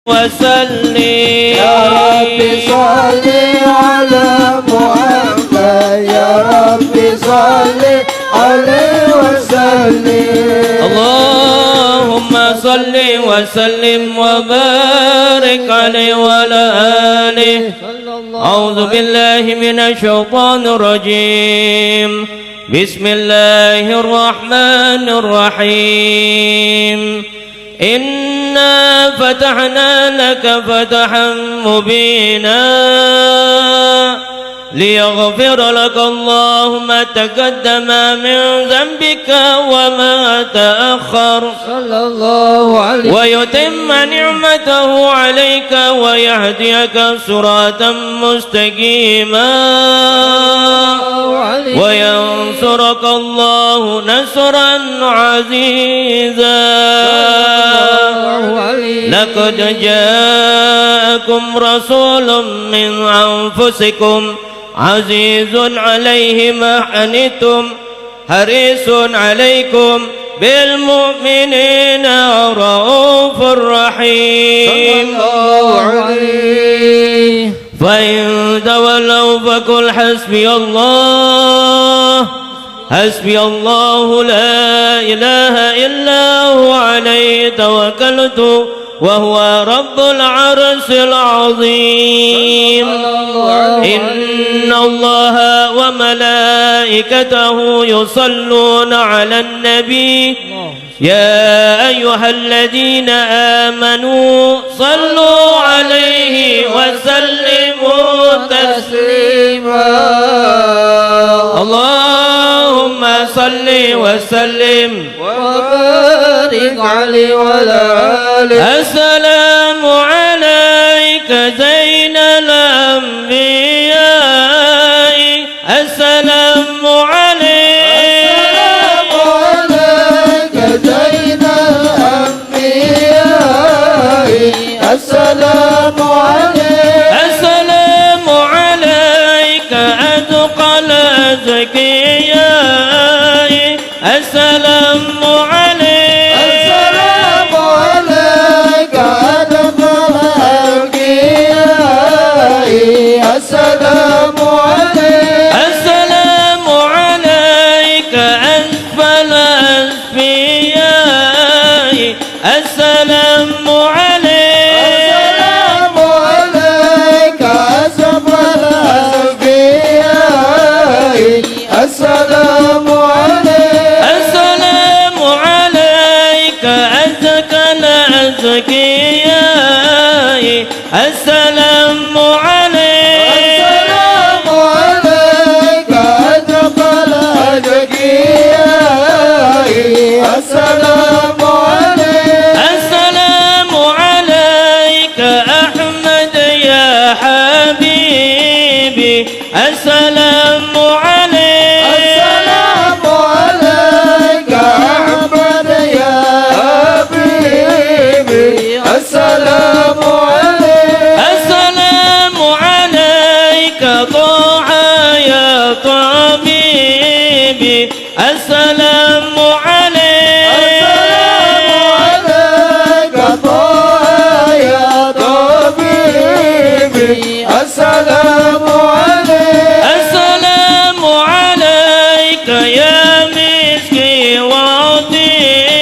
وسلم يا رب صل على محمد يا رب صل عليه وسلم اللهم صل وسلم وبارك عليه وعلى آله. أعوذ بالله من الشيطان الرجيم. بسم الله الرحمن الرحيم. إنا فتحنا لك فتحا مبينا ليغفر لك الله ما تقدم من ذنبك وما تأخر صلى الله عليه ويتم نعمته عليك ويهديك صراطا مستقيما وينصرك الله نصرا عزيزا. لقد جاءكم رسول من أنفسكم عزيز عليه ما عنتم حريص عليكم بالمؤمنين رؤوف رحيم. فإن تولوا فقل حسبي الله حسبي الله لا إله إلا هو عليه توكلت وهو رب العرش العظيم. إن الله وملائكته يصلون على النبي يا أيها الذين آمنوا صلوا عليه وسلموا تسليما. اللهم صل وسلم وبارك عليه وعلى آله. السلام عليك زين الأنبياء السلام عليك زين الأنبياء السلام عليك السلام عليك أتقى الأزكياء السلام عليك السلام عليك أتقى الأنبياء السلام عليك السلام عليك أسفى الأسفياء السلام عليك السلام عليك أسفى الأسفياء السلام عليك السلام عليك أزكى الأزكياء السلام عليك السلام عليك أتقى الأزكياء السلام عليك السلام عليك أحمد يا حبيبي السلام عليك السلام عليك أحمد يا حبيبي السلام عليك السلام عليك طه يا طبيبي السلام عليك السلام عليك طه يا طبيبي السلام عليك السلام عليك يا مسكي وطيبي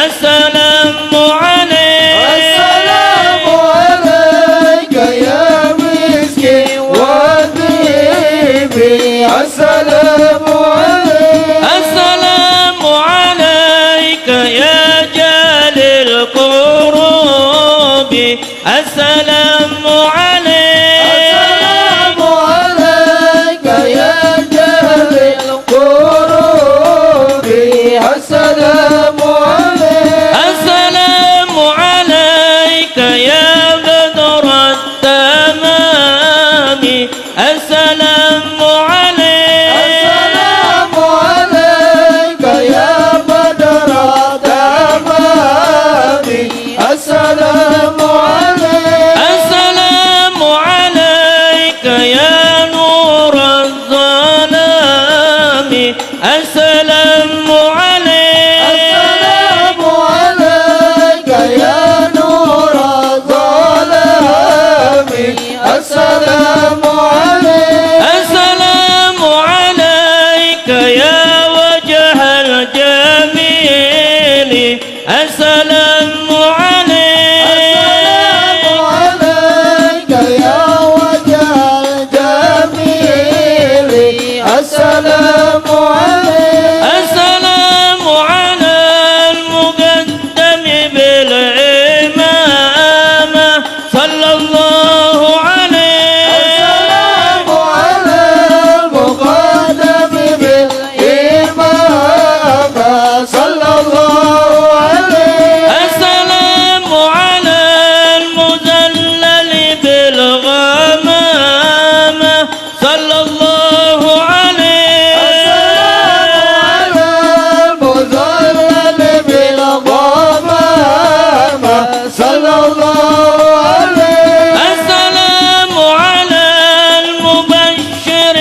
السلام عليك السلام عليك يا مسكين وطيبي السلام عليك السلام عليك يا جال القروب السلام عليك السلام عليك يا جهل القلوب السلام عليك السلام عليك يا بدر التمام السلام عليك السلام عليك يا بدر التمام السلام عليك السلام عليك يا نور الظلام السلام عليك السلام عليك يا نور السلام عليه السلام على المقدم بالإمامة صلى الله عليه السلام على المقدم بالإمامة صلى الله عليه السلام على المذلل بالغمامة صلى الله عليه السلام على المذلل بالغمامة صلى الله عليه السلام على المبشر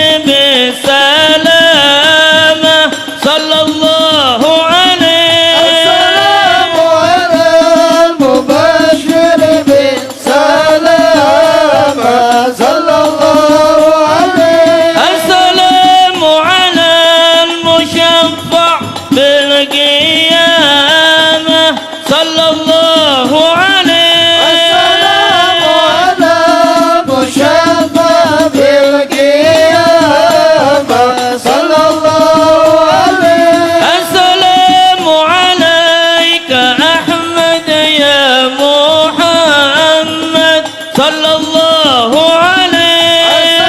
بالسلامة صلى الله عليه السلام على المبشر بالسلامة صلى الله عليه السلام على المشفع بالقيامة صلى الله عليه السلام على مشفع بالقيامة صلى الله عليه السلام عليك أحمد يا محمد صلى الله عليه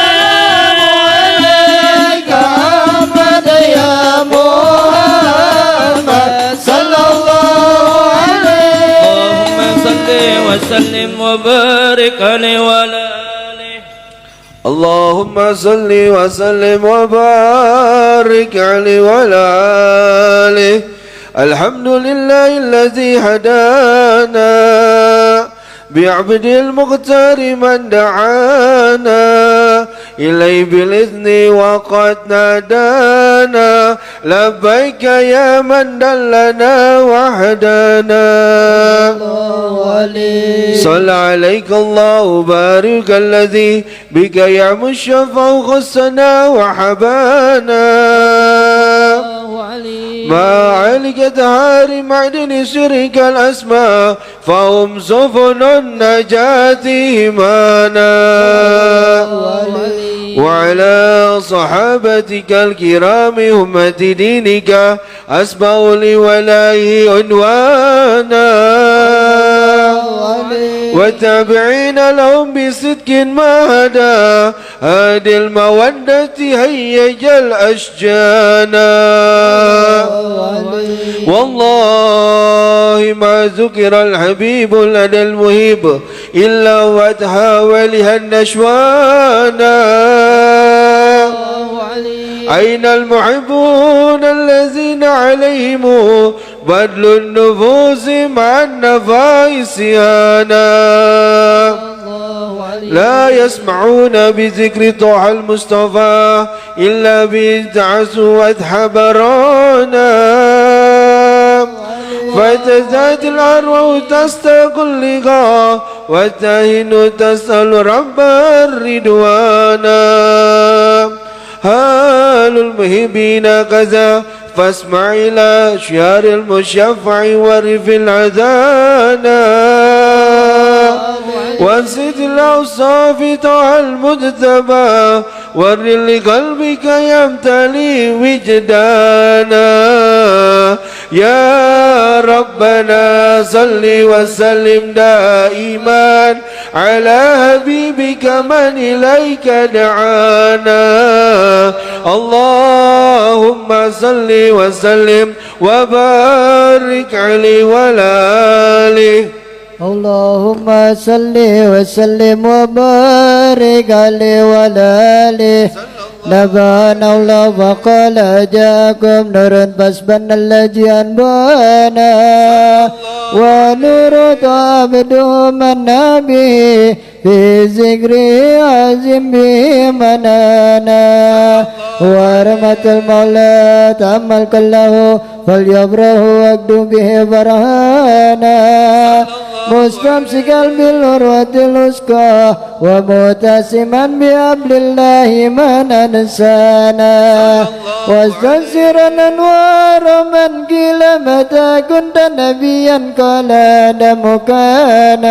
عليك أحمد يا محمد صلى الله عليه اللهم صل وسلم وبارك عليه وعلى آله اللهم صل وسلم وبارك عليه وعلى آله الحمد لله الذي هدانا بعبد المختار من دعانا إليه بالإذن وقد نادانا لبيك يا من دلنا وحدانا صلى عليك الله بارك الذي بك يعم الشفع خصنا وحبانا ما عليك دهار معدن سرك الأسماء فهم سفن النجاة إيمانا وعلى صحابتك الكرام هم دينك أسبوا لولاه عنوانا والتابعين لهم بصدق ما هدى هادي المودة هيج الأشجانا والله ما ذكر الحبيب لدى المهيب إلا وتهاولها النشوانا أين المحبون الذين عليهم بدل النفوس مع النفائس هانا لا يسمعون بذكر طه المصطفى إلا بيتعسوا واتحبرونا فتزداد الأرواح تستاق اللقاء والتهن تسأل رب الرضوانا هال المهبين كذا فاسمع إلى شعر المشفع ورف العذانا وانسد الأوصاف طه المجتبى ور لقلبك يمتلي وجدانا يا ربنا صل وسلم دائما على حبيبك من إليك دعانا اللهم صل وسلم وبارك عليه وعلى آله اللهم صل وسلم وبارك عليه وعلى آله نبانا الله وقال جاءكم نور فاسبن الذي أنبانا ونور تعبد من به في ذكر عظيم به منانا ورحمة المولى تأمل كله فليبره واقدو به برهانا مستمسكا بالعروة الوثقى ومتسما بحبل الله من أنسانا واستنصرا أنوار من قيل متى كنت نبيا قال آدم كان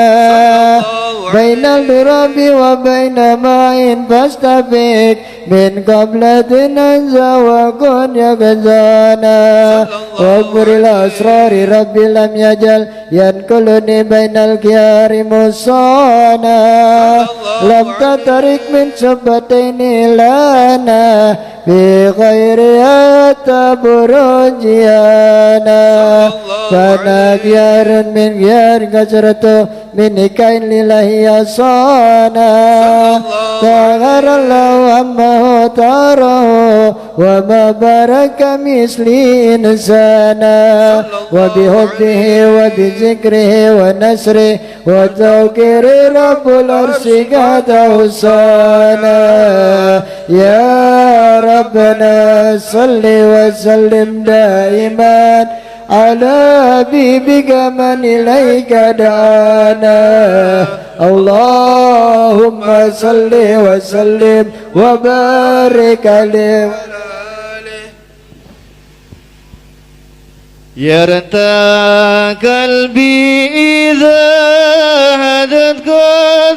بين التراب وبين ماء فاستفيق من قبلة أنزى وكن يغزانا واكبر الأسرار ربي لم يجل ينقلني بين الخيار مصانا لم تترك من شبتين لنا بغيرها تبرجيانا فانا خيار من خيار كسرته من كائن لله يصانا تغير الله عما تراه وما بارك مثلي إنسانا وبحبه وبذكره ونسره وتوكير رب العرش قد أوصانا يا ربنا صل وسلم دائما على حبيبك من إليك دعانا اللهم صل وسلم وبارك عليه يرتاك قلبي إذا هدتك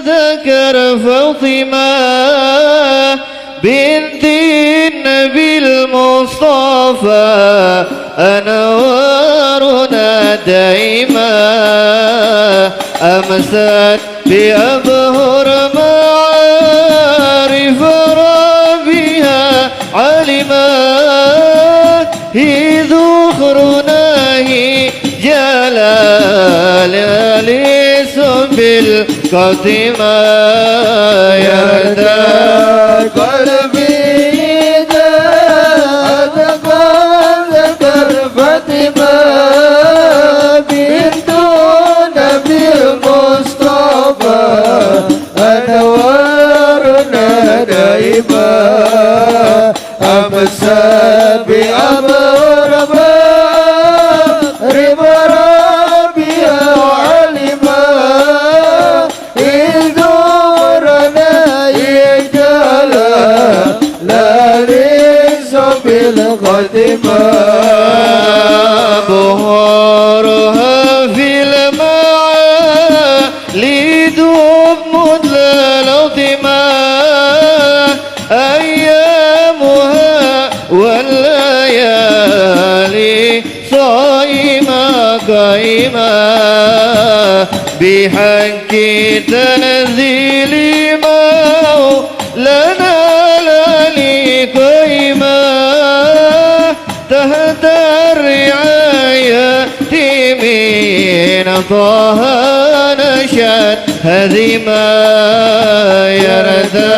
ذكر فاطمة بنت النبي المصطفى أنوارنا دائما أمست بأبهر معارف ربها علمت هي ذخرنا هي جلال الاسم بالقدمة يرتى قلبي إذا ذكر فاطمة بنت نبي المصطفى أنوارنا دائما أمسى بأمر رضا ربها وعلما إذ دورنا يجعل لا ليس بالقدمة بهارها في المعالي دوب مدللتما أيامها والليالي صائمة قائمة بحق تنزيل مولانا لالي قائمة تحت الرعاية من طه نشأت هزيمة يرثى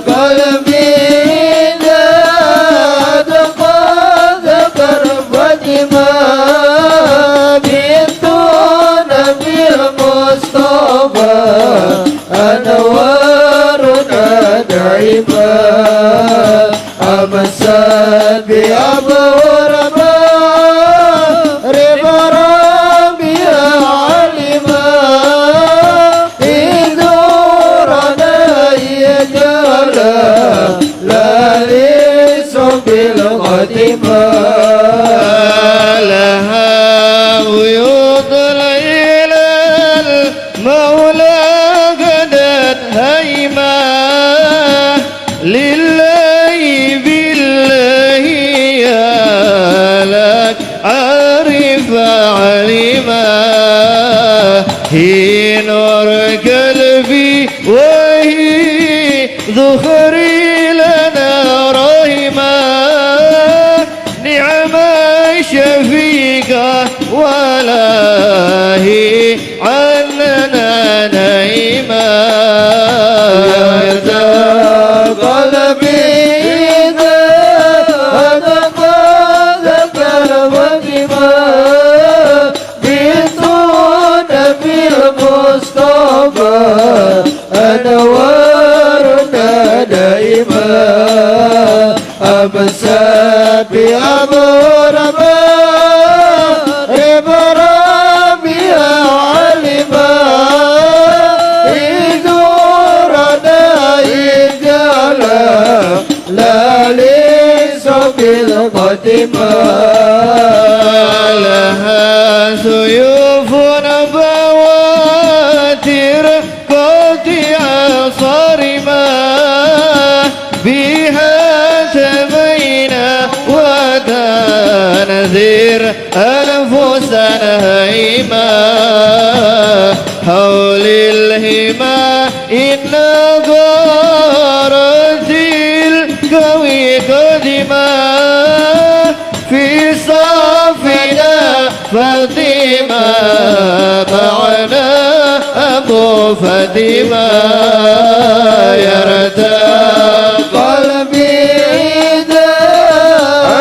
قلبي إذا ذكر فاطمة بنت نبي المصطفى أنوارنا دائما أمست بأبهر رضا ربها علما إذ دورنا يجعل لا ليس بالقدمة لها ويوض إلى المولى قدت هيمة لله بالله يا لك عارف علما هي نور قلبي وهي ذخري لنا رحمة نعم شفيقة ولا هي عننا نعيمة قلبي إذا ذكر فاطمة بنت نبي المصطفى أنوارنا دائما أمسى بأمر ربها علما إذ دورنا يجعل لا ليس بالقدمة لها سيوف بواتر قاطعة صارمة بها تبينا وتنذر أنفسنا هيما حول الهما إن غارت القوي قدما في صافنا فاطمة معنا أبو فاطمة يرتاح قلبي إذا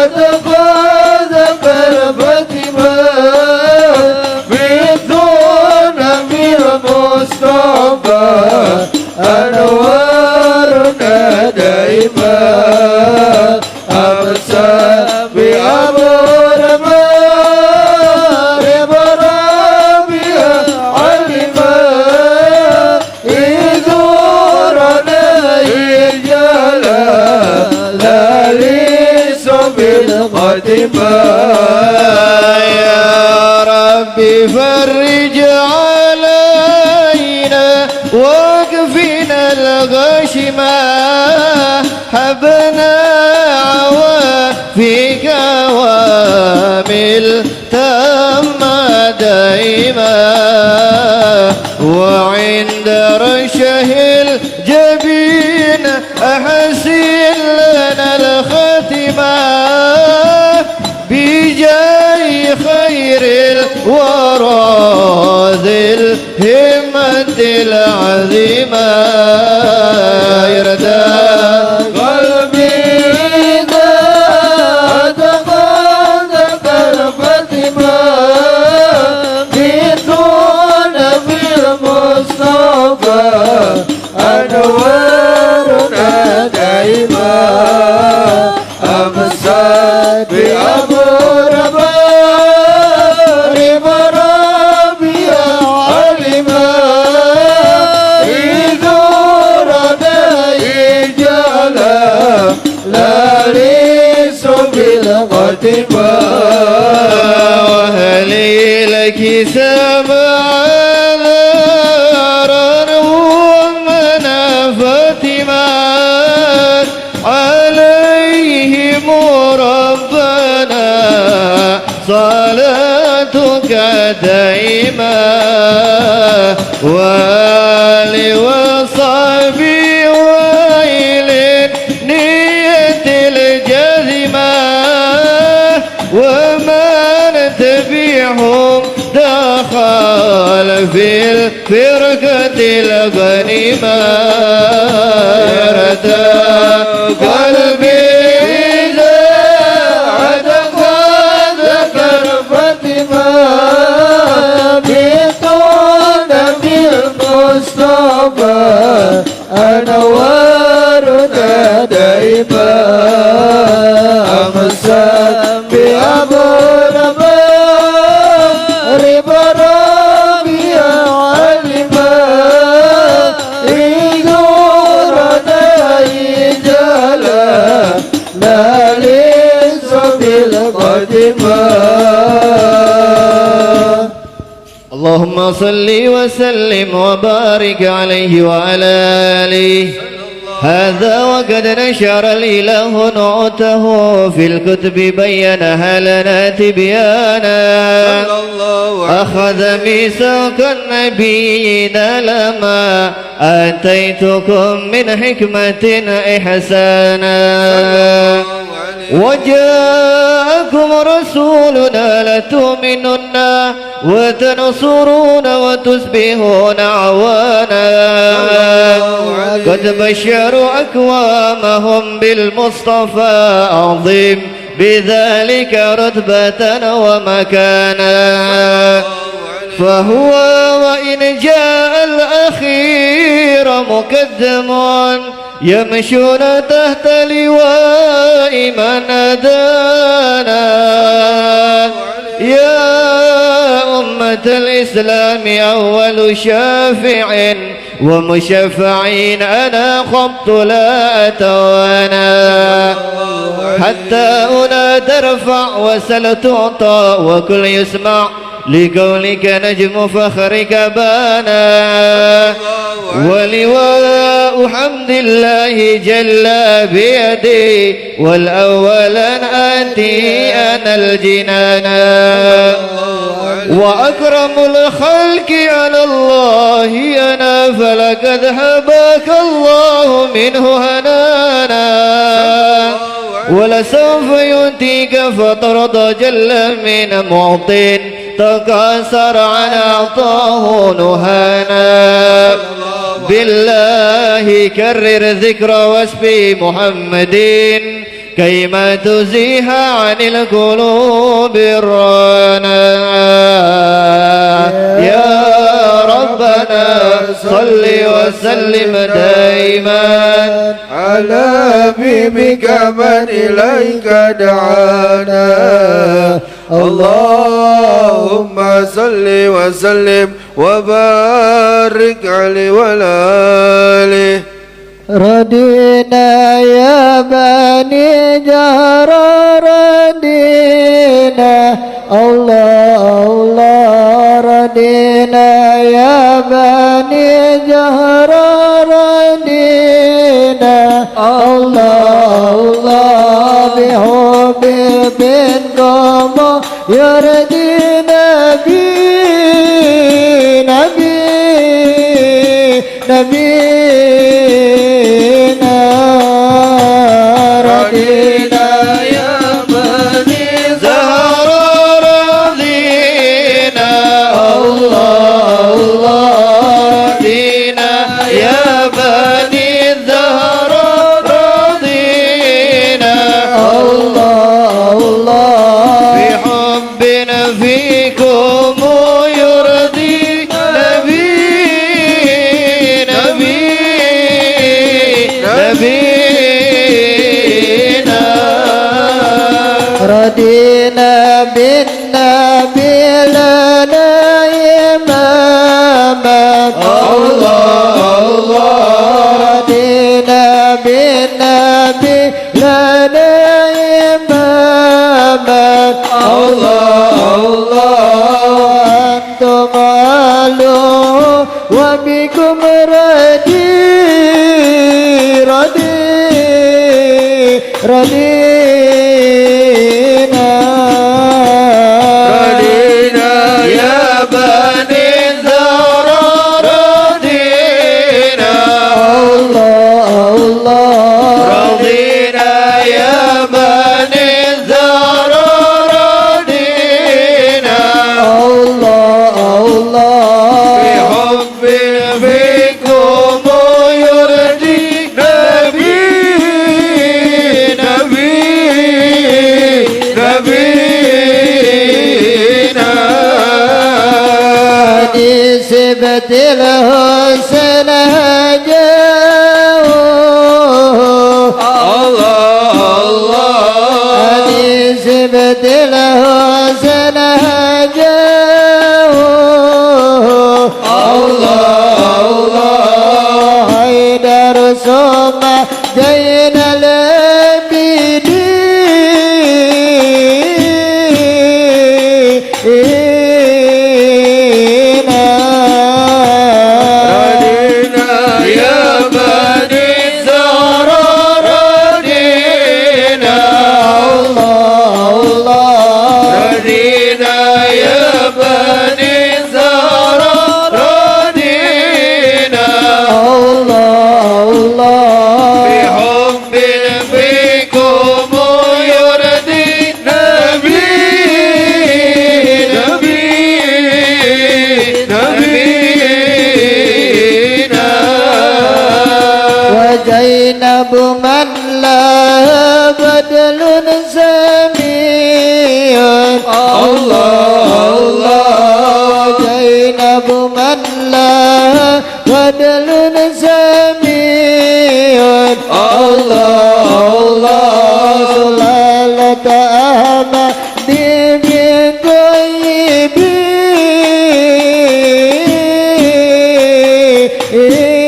أتقاذ فاطمة بدون من مصطفى أنوارنا دائما أمسى بأمر ما برابيا علما إذورنا إجالا لا ليس بالقدمة يا ربي فرج علينا واكفنا الغشمة حبنا عوافيك وامل تم دائما وعند رشه الجبين أحسن لنا الخاتمة بجاي خير الورى ذي الهمة العظيمة يرتاح قلبي إذا أتقاذ فاطمة بدون بالمصطفى أنوارنا دائما أمسى بأمر برابيا علما إذورنا إجالا لا ليس بالقدمة وهلي لك سبع ذرر ومنا فاطمة عليهم ربنا صلاتك دائما وآل وصحبي وإل نية الجزمة ومن تبعهم دخل في الفرقة الغنيمة يرتاح قلبي إذا أتقاذ فاطمة بدون بالمصطفى أنوارنا دائما أمسى بأمر برابيا علما إذورنا إجالا لا ليس بالقدمة اللهم صل وسلم وبارك عليه وعلى آله هذا وقد نشر الإله نعته في الكتب بينها لنا تبيانا أخذ ميثاق النبيين لما آتيتكم من حكمة إحسانا وجاءكم رسولنا لتؤمنن وتنصرون وتسبحون عوانا قد بشروا أكوامهم بالمصطفى عظيم بذلك رتبة ومكانا فهو وإن جاء الأخير مقدم يمشون تحت لواء من أدانا يا أمة الإسلام أول شافع ومشفعين أنا خبت لا أتوانا حتى أنا ترفع وسل تعطى وكل يسمع لقولك نجم فخرك بانا ولواء حمد الله جل بيدي والأولا آتي أنا الجنانا وأكرم الخلق على الله أنا فلقد هباك الله منه هنانا ولسوف يؤتيك فترضى جل من معطٍ تكاثر عن أعطاه نهانا بالله كرر ذكر واسم محمد كيما تزيح عن القلوب الرانا يا ربنا صل وسلم دائما على حبيبك من إليك دعانا اللهم صل وسلم وبارك عليه وعلى آله ردينا يا بني جهر ردينا الله الله ردينا يا بني جهر ردينا الله الله بحب بنكم يردينا نبينا ردينا يا بني زهر رضينا الله الله رضينا يا بني زهر رضينا الله الله بحب فيكم يرضي نبينا ردينا بالنبي لنا إماما الله الله ردينا بالنبي لنا إماما الله الله أنتم أهله وبكم ردينا يا بني الزهراء رضينا الله الله رضينا يا بني الزهراء رضينا الله الله بحب فيكم يرضي نبينا سبت الحسن هجاه الله الله سبت الحسن هجاه الله الله حيدر ثم زين العابدين يا بني الزهراء رضينا الله الله رضينا يا بني الزهراء رضينا الله الله بحب فيكم يرضي نبينا وزينب من لا بدل سميع الله الله زينب من لا بدل سميع الله الله سلالة أحمد من طيبين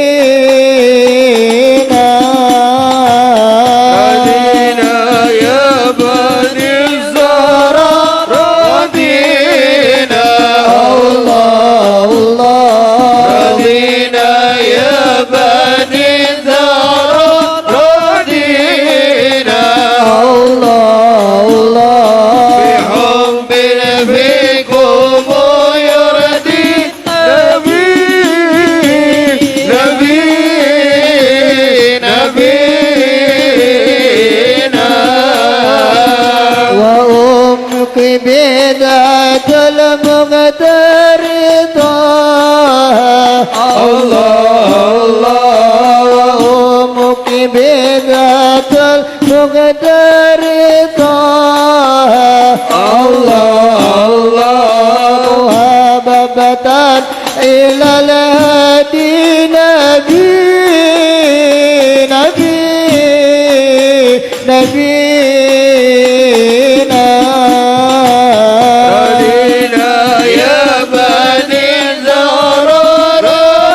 بذات المقدر طه وأمك بذات المقدر طه مهابة إلى الهادي نبينا ردينا يا بني الزهراء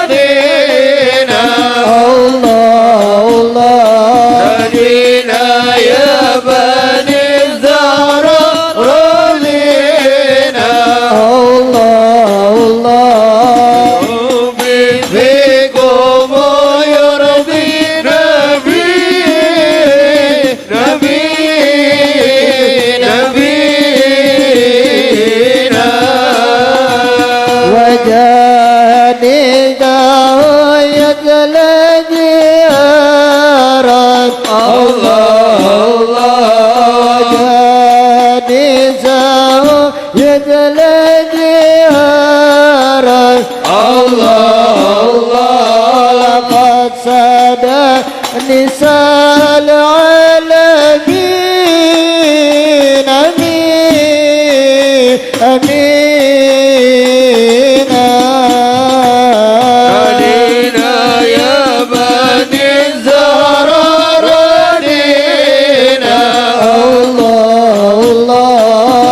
ردينا ردينا يا بني الزهراء ردينا فيكم يرضي نبينا وجاني داوية الجيارات وجاني زاوية الجيارات لقد سادى نساء العالمين أمينا ردينا يا بني الزهراء ردينا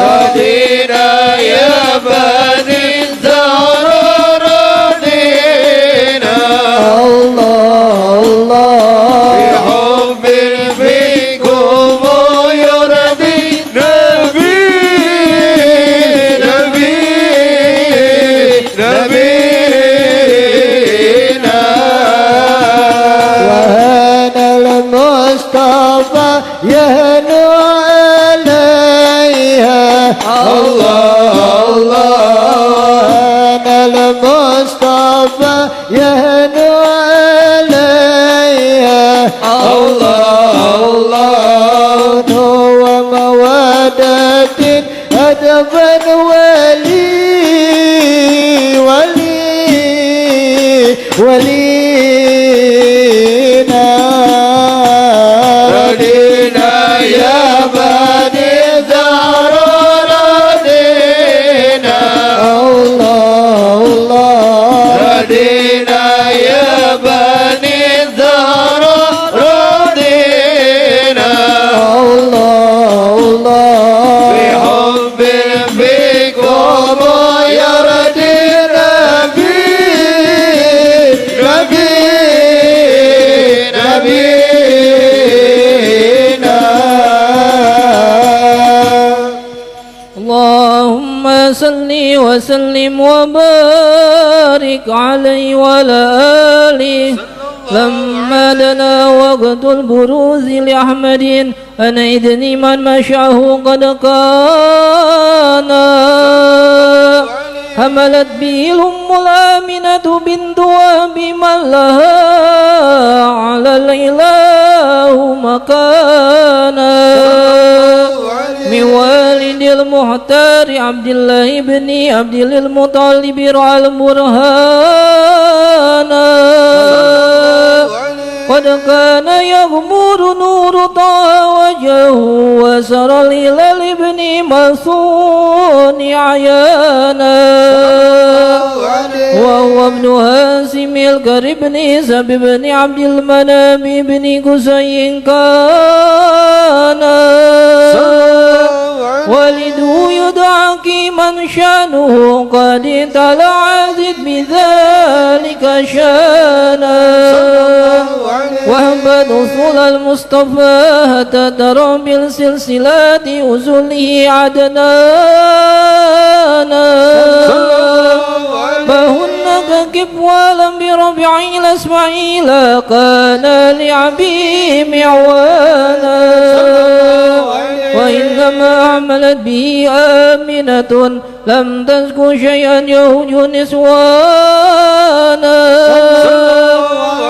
ردينا يا بني الزهراء ردينا بحب فيكم يرضي نبينا وهنا المصطفى يهنو عليها وهنا المصطفى يهنو عليها ومودة هدفا ولينا ردينا يا بني الزهراء ردينا ردينا يا بني الزهراء ردينا بحب فيكم يرضي نبينا اللهم صل وسلم وبارك عليه وعلى آله لما دنا وقت البروز لأحمد أنا إذني من مشاه قد كان حملت به الأم الآمنة بنت وهب من لها على الإله مكانا من والد المختار عبد الله بن عبد المطلب رعى البرهان قد كان يغمر نور طه وجهه وسر الهلال ابن مسعود عيانا وهو ابن هاشم الكرب بن سب بن عبد المنام بن قصي كان والده يدعى من شانه قد طلع زد بذلك شانا وهب أصول المصطفى تترى بالسلسلات أصوله عدنانا فهن ككف ولم بربع الأسماعيل كان لعبي معوانا وإنما عملت به آمنة لم تذكر شيئا يهج نسوانا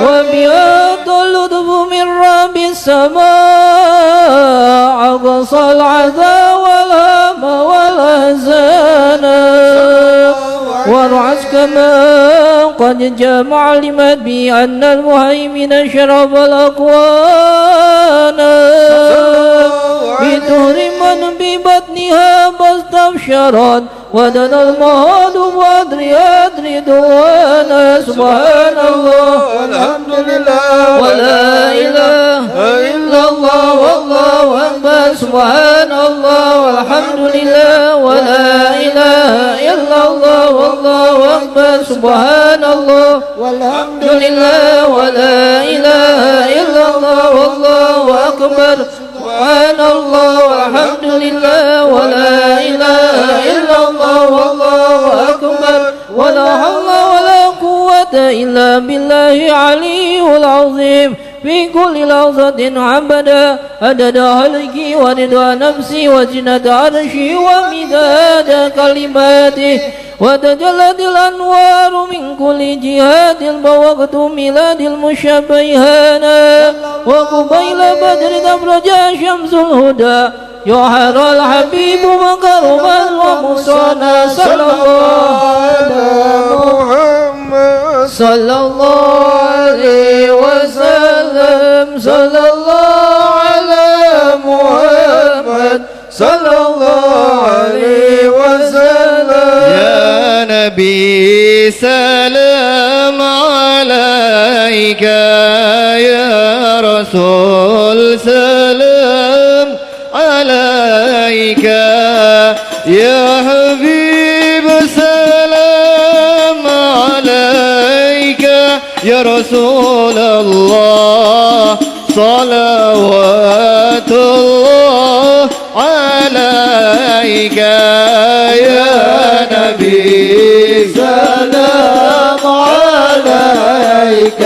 وبها اللطف من رب السماء أقصى العذا والهام والأحزان وارعس كما قد جمع علمت به أن المهيمن شرف الأكوان بطهر من ببطنها فاستبشرت ودنا المهاد وأدري دوانا سبحان الله والحمد لله ولا إله إلا الله والله أكبر سبحان الله والحمد لله ولا إله إلا الله والله أكبر سبحان الله والحمد لله ولا إله إلا الله والله أكبر سبحان الله والحمد لله ولا إله إلا الله والله أكبر ولا حول ولا قوة إلا بالله العلي العظيم في كل لحظة عبدا عدد خلقي ورضا نفسي وزنة عرشي ومداد كلماته وتجلت الأنوار من كل جهات ووقت ميلاد المشبهان وقبيل بدر تبرج شمس الهدى يحر الحبيب مكرما ومصانا صلى الله على محمد صلى الله عليه وسلم صلى الله على محمد صلى الله عليه وسلم يا نبي سلام عليك يا رسول سلام عليك يا حبيب سلام عليك يا رسول الله صلوات الله عليك يا نبي سلام عليك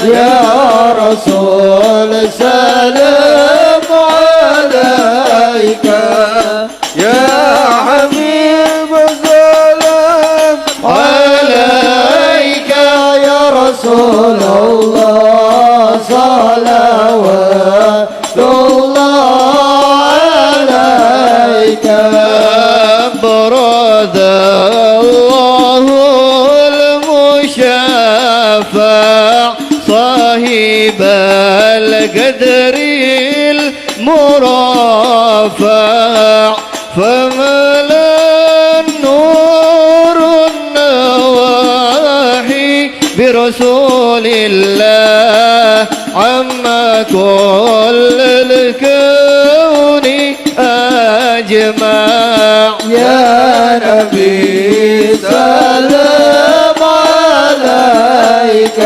يا رسول سلام عليك يا حبيب سلام عليك يا رسول الله صلوات الله عليك برد الله المشفع صاحب القدر المرافع فملا النور النواحي برسول الله عما كل الكون أجمع يا نبي سلام عليك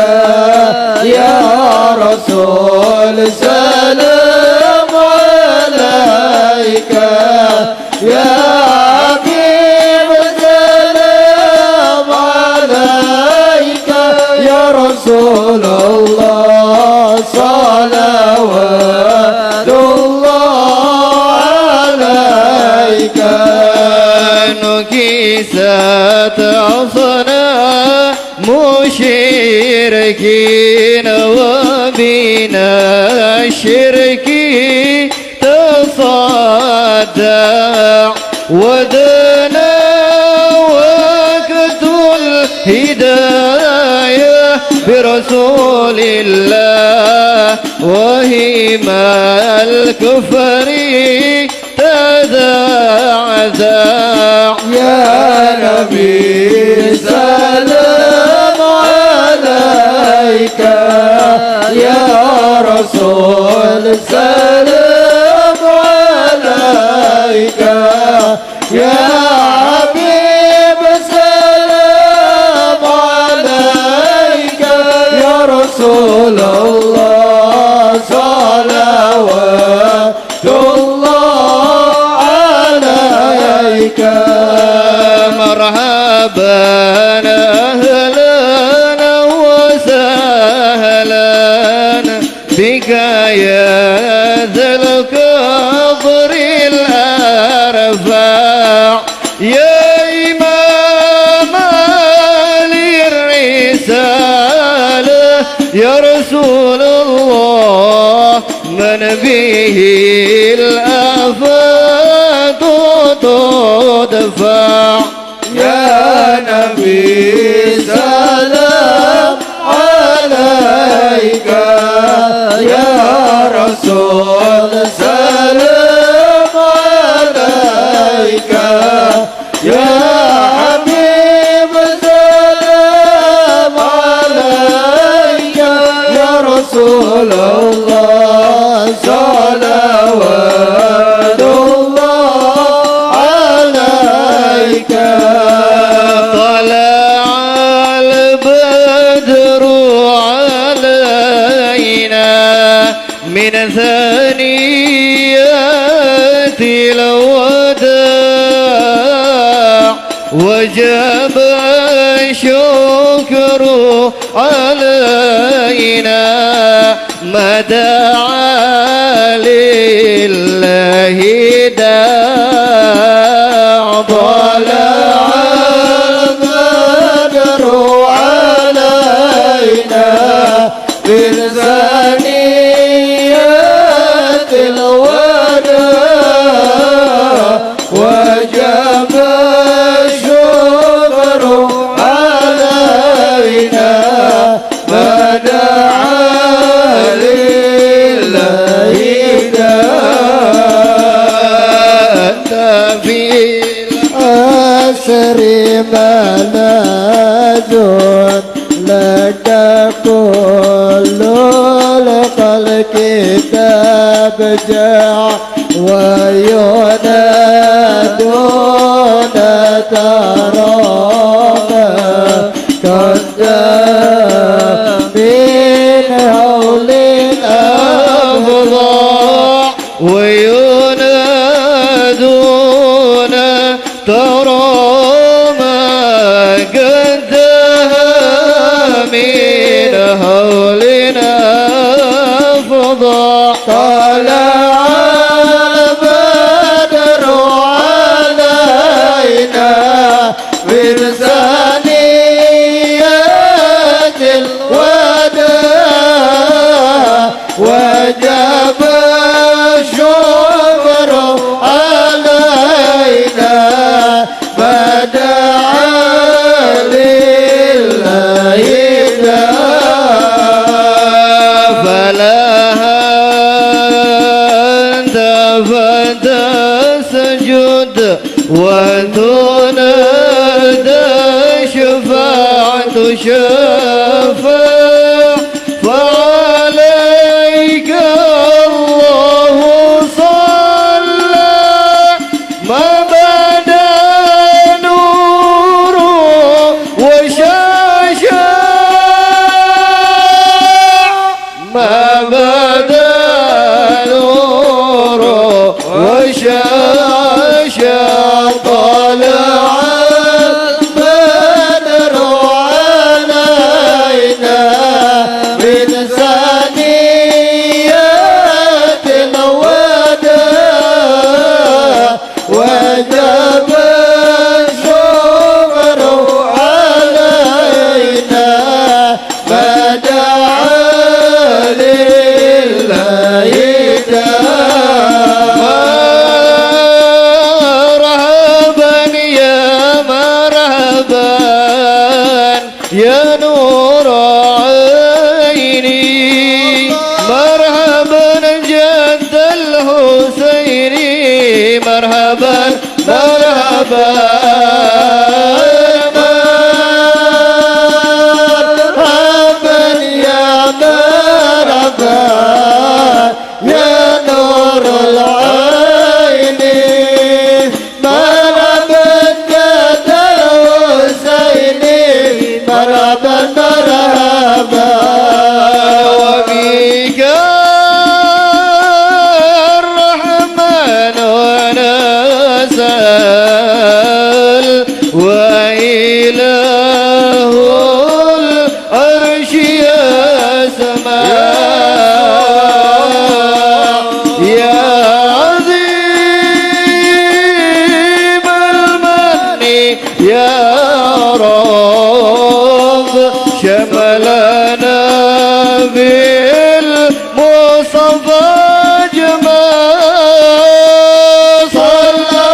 يا رسول سلام عليك يا حبيب سلام عليك يا رسول الله صلوات الله عليك نكست عصنا مشركين وبنا الشرك تصدع ودنا وقت الهداية برسول الله وهما الكفر تذعذع يا نبي سلام عليك يا رسول سلام عليك يا حبيب سلام عليك يا رسول الله صلوات الله عليك مرحبا أهلا وسهلا بك يا ذا القدر الأرفع يا إمام للرسالة يا رسول الله من به الآفات تدفع يا نبي سلام عليك يا رسول سلام عليك يا حبيب سلام عليك يا رسول الله صلوات الله عليك طلع البدر علينا من ثنيات الوداع وجب الشكر علينا ما دعا لله داع طلع البدر علينا من ثنيات الوداع وجب الشكر علينا ما دعا لله أنت في الأسر ملاذ لك كل الخلق تبجع وينادون ترانا قد من هول أفضع وينادون ترى ما قد من هولنا فضع طلع البدر علينا من ثنيات الوداع وجب الشكر علينا ما دعا لله داع فلها أنت فتسجد وتنادى شفاعة شفاع فعليك الله صلى ما بدا نور وشاشا ما بدا نور وشاشا طلع البدر علينا من ثنيات الوداع وجب الشكر علينا ما دعا لله داع مرحبا يا مرحبا يا نور عيني مرحبا جد الحسيني مرحبا مرحبا مرحبا يا مرحبا يا نور العين مرحبا جد الحسين مرحبا مرحبا وبك الرحمن ونسأل وإله العرش يسمع يا عظيم المن يا رب شملنا بالمصطفى جمال صلى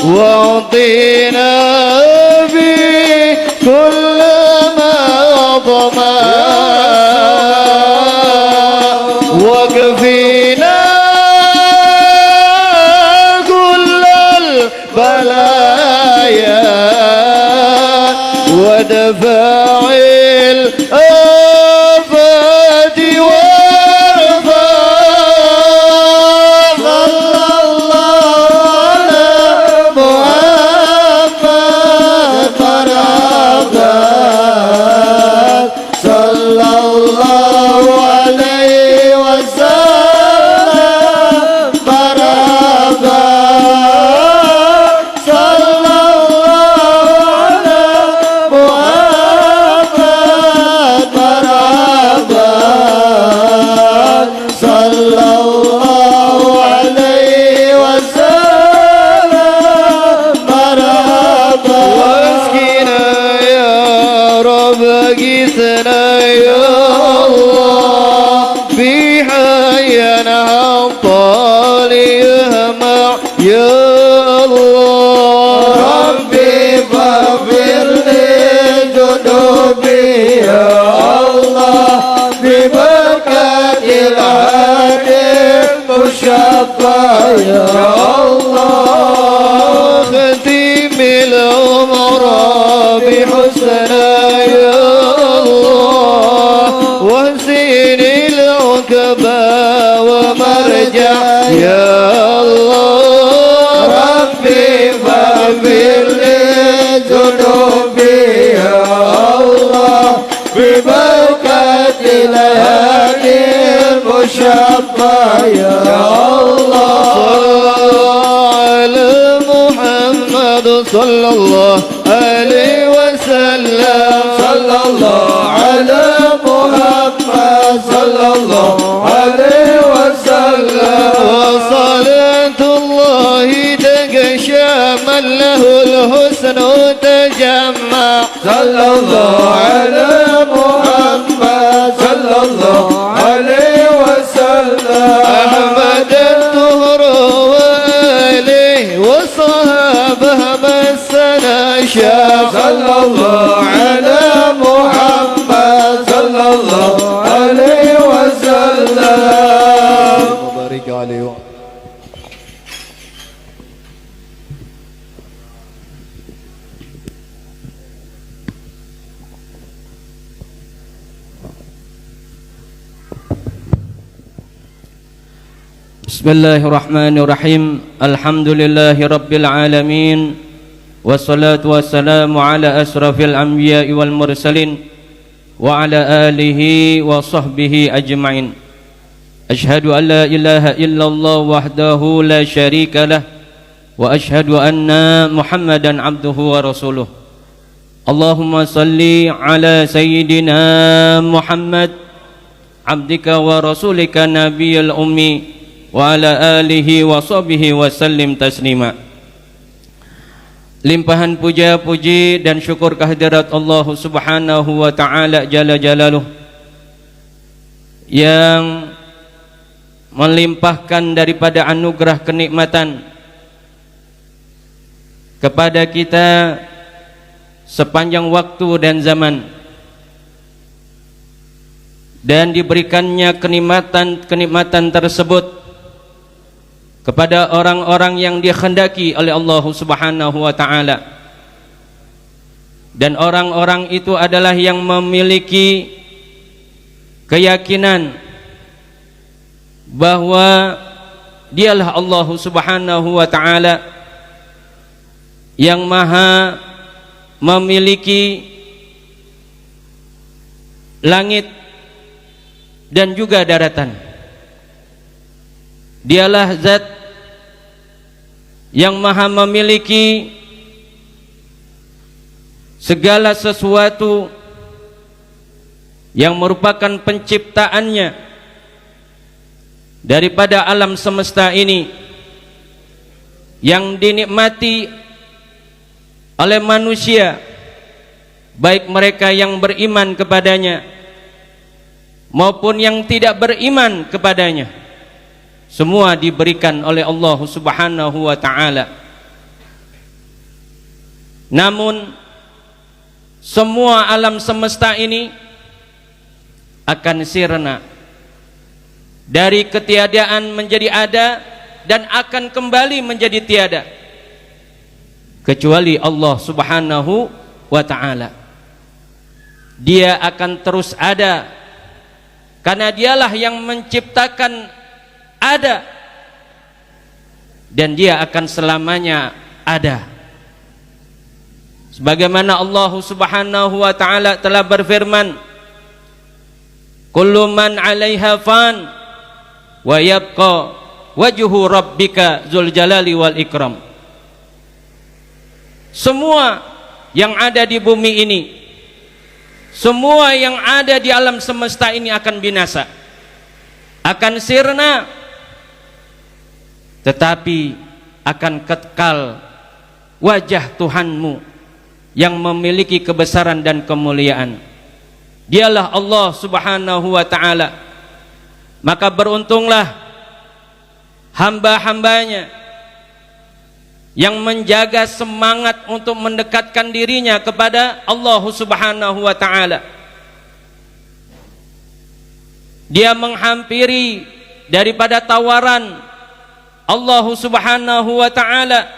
واعطنا بكل ما ضمى وكفينا كل البلايا ودفاع الآفات والرفات صلى الله عليه وسلم مرحبا صلى الله على محمد مرحبا صلى الله عليه وسلم مرحبا واسقنا يا رب اغثنا يا الله في حينا طالعها يا الله ربي فاغفر لي ذنوبي يا الله ببركة الهادي المشفى يا الله ختم العمر بحسنى يا الله واحسن العقبى ومرجع يا الله ربي فاغفر لي ذنوبي يا الله ببركة الهادي المشفى يا الله على محمد صلى الله عليه وسلم صلى الله على محمد صلى الله عليه وسلم وصلاة الله تغشى من له الحسن تجمع صلى الله على محمد صلى الله عليه وسلم أحمد الطهر وآله وصحبه مسنا شاق صلى الله على محمد صلى الله عليه وسلم وبارك عليه Bismillahirrahmanirrahim. Alhamdulillahi rabbil alamin. Wassalatu wassalamu ala asrafil anbiya'i wal mursalin wa ala alihi wa sahbihi ajma'in. Ashhadu an la ilaha illallah wahdahu la syarika lah wa ashhadu anna Muhammadan abduhu wa rasuluh. Allahumma salli ala sayyidina Muhammad abdika wa rasulika nabiyil ummi wa ala alihi wa sahbihi wa sallim taslima. Limpahan puja puji dan syukur kehadirat Allah Subhanahu wa taala jalla jalaluh yang melimpahkan daripada anugerah kenikmatan kepada kita sepanjang waktu dan zaman, dan diberikannya kenikmatan tersebut kepada orang-orang yang dikehendaki oleh Allah Subhanahu wa taala. Dan orang-orang itu adalah yang memiliki keyakinan bahwa dialah Allah Subhanahu wa taala yang maha memiliki langit dan juga daratan. Dialah zat yang maha memiliki segala sesuatu yang merupakan penciptaannya daripada alam semesta ini, yang dinikmati oleh manusia, baik mereka yang beriman kepadanya maupun yang tidak beriman kepadanya. Semua diberikan oleh Allah Subhanahu wa taala. Namun semua alam semesta ini akan sirna, dari ketiadaan menjadi ada dan akan kembali menjadi tiada, kecuali Allah Subhanahu wa ta'ala. Dia akan terus ada karena dialah yang menciptakan ada, dan dia akan selamanya ada. Sebagaimana Allah Subhanahu wa ta'ala telah berfirman, kullu man 'alaiha fan wa yabqa wajhu rabbika dzul jalali wal ikram. Semua yang ada di bumi ini, semua yang ada di alam semesta ini akan binasa, akan sirna, tetapi akan kekal wajah Tuhanmu yang memiliki kebesaran dan kemuliaan. Dialah Allah Subhanahu wa ta'ala. Maka beruntunglah hamba-hambanya yang menjaga semangat untuk mendekatkan dirinya kepada Allah Subhanahu wa ta'ala. Dia menghampiri daripada tawaran Allah Subhanahu wa ta'ala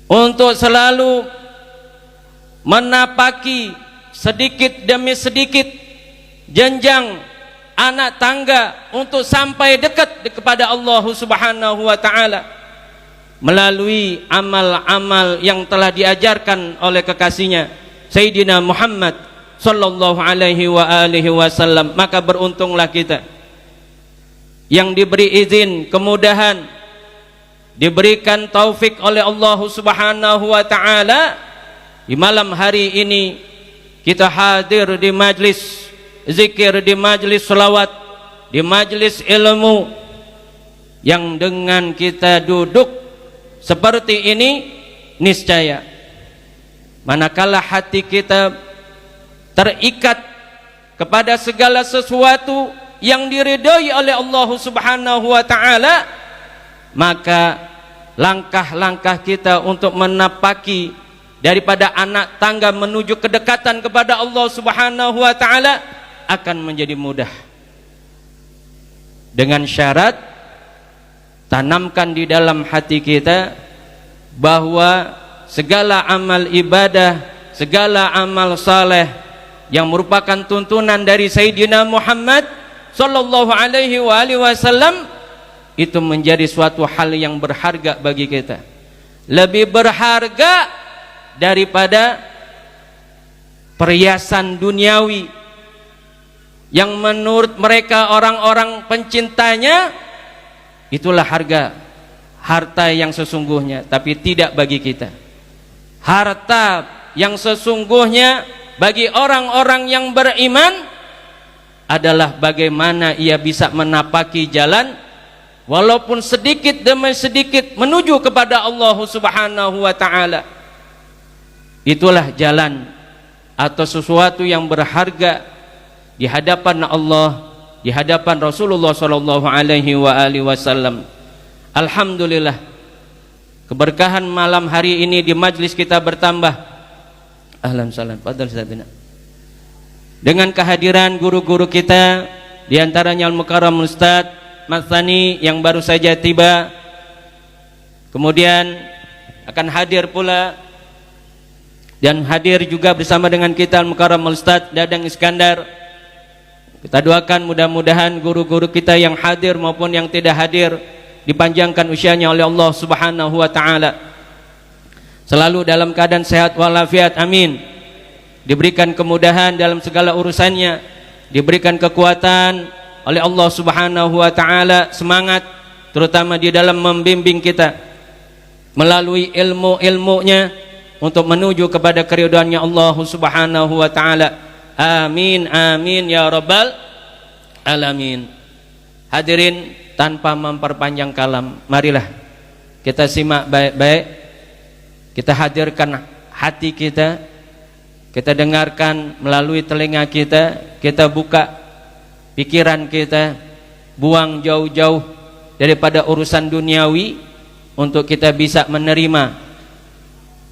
untuk selalu menapaki sedikit demi sedikit jenjang anak tangga untuk sampai dekat kepada Allah Subhanahu wa ta'ala melalui amal-amal yang telah diajarkan oleh kekasihnya Sayyidina Muhammad sallallahu alaihi wa alihi wasallam. Maka beruntunglah kita yang diberi izin, kemudahan, diberikan taufik oleh Allah Subhanahu wa ta'ala. Di malam hari ini kita hadir di majlis zikir, di majlis selawat, di majlis ilmu, yang dengan kita duduk seperti ini niscaya manakala hati kita terikat kepada segala sesuatu yang diridhai oleh Allah Subhanahu wa ta'ala, maka langkah-langkah kita untuk menapaki daripada anak tangga menuju kedekatan kepada Allah Subhanahu wa ta'ala akan menjadi mudah. Dengan syarat tanamkan di dalam hati kita bahwa segala amal ibadah, segala amal saleh yang merupakan tuntunan dari Sayyidina Muhammad sallallahu alaihi wasallam itu menjadi suatu hal yang berharga bagi kita, lebih berharga daripada perhiasan duniawi yang menurut mereka orang-orang pencintanya itulah harta yang sesungguhnya, tapi tidak bagi kita. Harta yang sesungguhnya bagi orang-orang yang beriman adalah bagaimana ia bisa menapaki jalan walaupun sedikit demi sedikit menuju kepada Allah Subhanahu wa ta'ala. Itulah jalan atau sesuatu yang berharga di hadapan Allah, di hadapan Rasulullah sallallahu alaihi wasallam. Alhamdulillah, keberkahan malam hari ini di majlis kita bertambah. Ahlan salam, fadhal Ustaz. Dengan kehadiran guru-guru kita, di antaranya Al-Mukarram Ustaz Matsani yang baru saja tiba. Kemudian akan hadir pula dan hadir juga bersama dengan kita Al-Mukarram Ustaz Dadang Iskandar. Kita doakan mudah-mudahan guru-guru kita yang hadir maupun yang tidak hadir dipanjangkan usianya oleh Allah Subhanahu wa ta'ala, selalu dalam keadaan sehat walafiat, amin. Diberikan kemudahan dalam segala urusannya, diberikan kekuatan oleh Allah Subhanahu wa ta'ala, semangat terutama di dalam membimbing kita melalui ilmu-ilmunya untuk menuju kepada keridhaannya Allah Subhanahu wa ta'ala. Amin amin ya rabbal alamin. Hadirin, tanpa memperpanjang kalam, marilah kita simak baik-baik, kita hadirkan hati kita, kita dengarkan melalui telinga kita buka pikiran kita, buang jauh-jauh daripada urusan duniawi untuk kita bisa menerima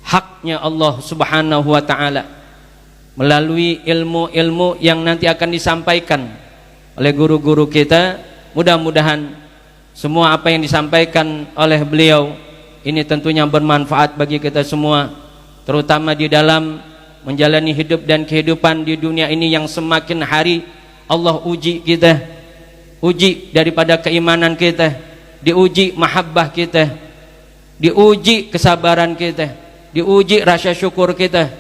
haknya Allah Subhanahu wa taala melalui ilmu-ilmu yang nanti akan disampaikan oleh guru-guru kita. Mudah-mudahan semua apa yang disampaikan oleh beliau ini tentunya bermanfaat bagi kita semua, terutama di dalam menjalani hidup dan kehidupan di dunia ini yang semakin hari Allah uji kita, uji daripada keimanan kita, diuji mahabbah kita, diuji kesabaran kita, diuji rasa syukur kita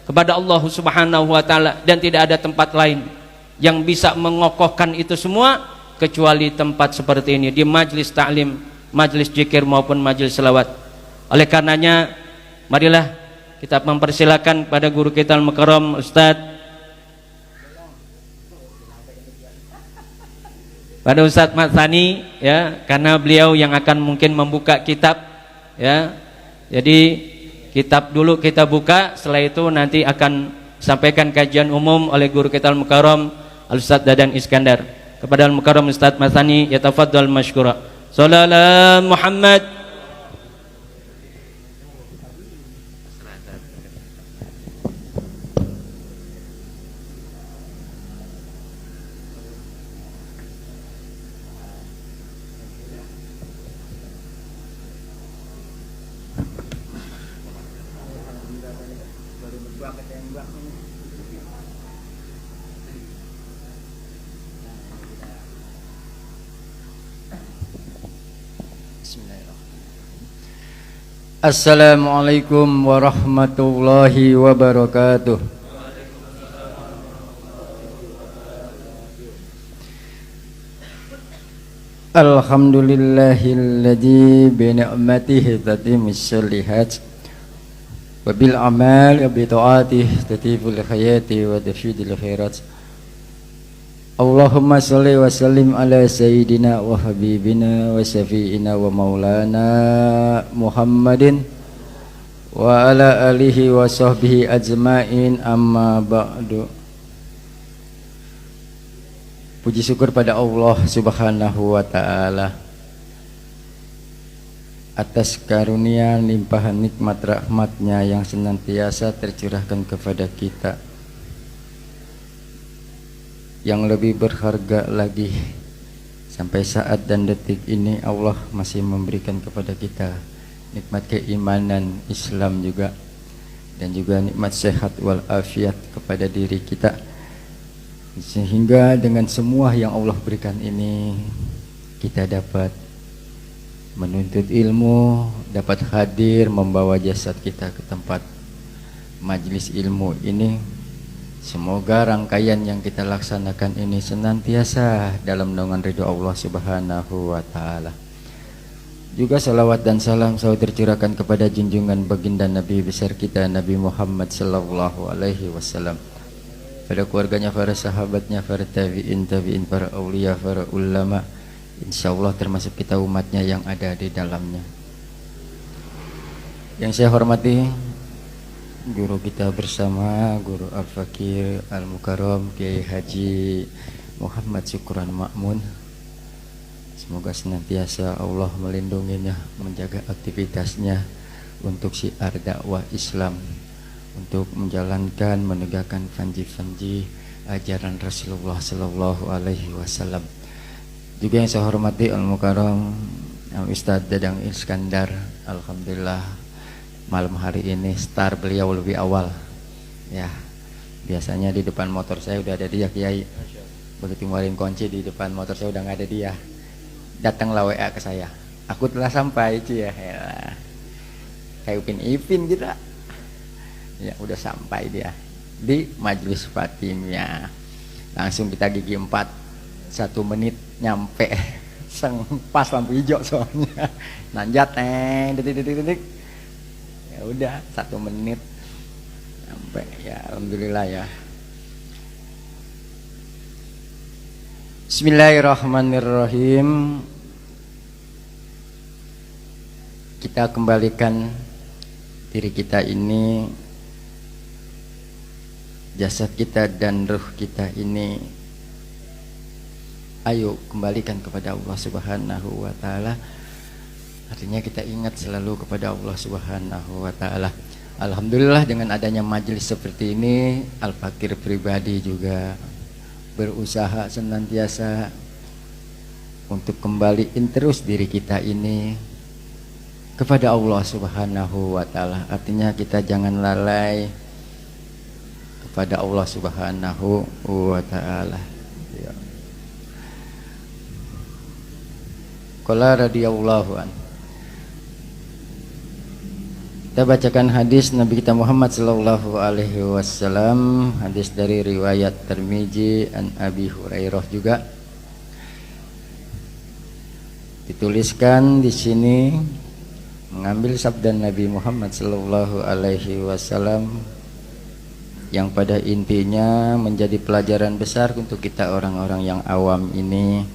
kepada Allah Subhanahu wa taala, dan tidak ada tempat lain yang bisa mengokohkan itu semua kecuali tempat seperti ini, di majlis ta'lim, majlis zikir maupun majlis selawat. Oleh karenanya marilah kita mempersilakan pada guru kita al-mukarram Ustaz Mat Tsani, ya, karena beliau yang akan mungkin membuka kitab, ya. Jadi kitab dulu kita buka, setelah itu nanti akan sampaikan kajian umum oleh guru kita al-mukarram Al-Ustaz Dadang Iskandar. Kepada al-mukarram Ustaz Mat Tsani, yatafaddal masykura. Shallallahu Muhammad. Assalamualaikum warahmatullahi wabarakatuh. Alhamdulillahilladzi bi ni'matihi tatimmus shalihat wa bil amal bi ta'atihi tatiful hayati wa tafidul khairat. Allahumma sholli wa sallim ala sayyidina wa habibina wa syafi'ina wa maulana Muhammadin wa ala alihi wa sahbihi ajma'in, amma ba'du. Puji syukur pada Allah Subhanahu wa ta'ala atas karunia limpahan nikmat rahmatnya yang senantiasa tercurahkan kepada kita. Yang lebih berharga lagi, sampai saat dan detik ini Allah masih memberikan kepada kita nikmat keimanan Islam juga, dan juga nikmat sehat wal afiat kepada diri kita, sehingga dengan semua yang Allah berikan ini kita dapat menuntut ilmu, dapat hadir membawa jasad kita ke tempat majlis ilmu ini. Semoga rangkaian yang kita laksanakan ini senantiasa dalam naungan ridho Allah Subhanahu wa ta'ala. Juga salawat dan salam selalu tercurahkan kepada junjungan baginda Nabi besar kita Nabi Muhammad sallallahu alaihi wasallam, pada keluarganya, para sahabatnya, para tabi'in, para aulia, para ulama, insyaallah termasuk kita umatnya yang ada di dalamnya. Yang saya hormati guru kita bersama, Guru Al-Fakir Al-Mukarram Kiai Haji Muhammad Syukran Ma'mun. Semoga senantiasa Allah melindunginya, menjaga aktivitasnya untuk syiar dakwah Islam, untuk menjalankan, menegakkan fanji-fanji ajaran Rasulullah Sallallahu Alaihi Wasallam. Juga yang saya hormati Al-Mukarram Ustaz Dadang Iskandar, alhamdulillah malam hari ini star beliau lebih awal, ya. Biasanya di depan motor saya udah ada dia, Kiai. Begitu ngeluarin kunci di depan motor saya udah nggak ada dia. Datanglah WA ke saya, aku telah sampai, ya. Kayak Upin Ipin gitu. Ya udah sampai dia di Majelis Fatimiyah. Langsung kita gigi 4, 1 menit nyampe. Pas lampu hijau soalnya. Nanjat detik. Ya udah 1 menit sampai, ya alhamdulillah ya. Bismillahirrahmanirrahim. Kita kembalikan diri kita ini, jasad kita dan ruh kita ini, ayo kembalikan kepada Allah Subhanahu wa ta'ala. Artinya kita ingat selalu kepada Allah Subhanahu wa ta'ala. Alhamdulillah dengan adanya majelis seperti ini, Al-Fakir pribadi juga berusaha senantiasa untuk kembaliin terus diri kita ini kepada Allah Subhanahu wa taala. Artinya kita jangan lalai kepada Allah Subhanahu wa taala. Ya. Qala radhiyallahu an. Kita bacakan hadis Nabi kita Muhammad sallallahu alaihi wasallam, hadis dari riwayat Tirmizi an Abi Hurairah juga. Dituliskan di sini mengambil sabda Nabi Muhammad sallallahu alaihi wasallam yang pada intinya menjadi pelajaran besar untuk kita orang-orang yang awam ini,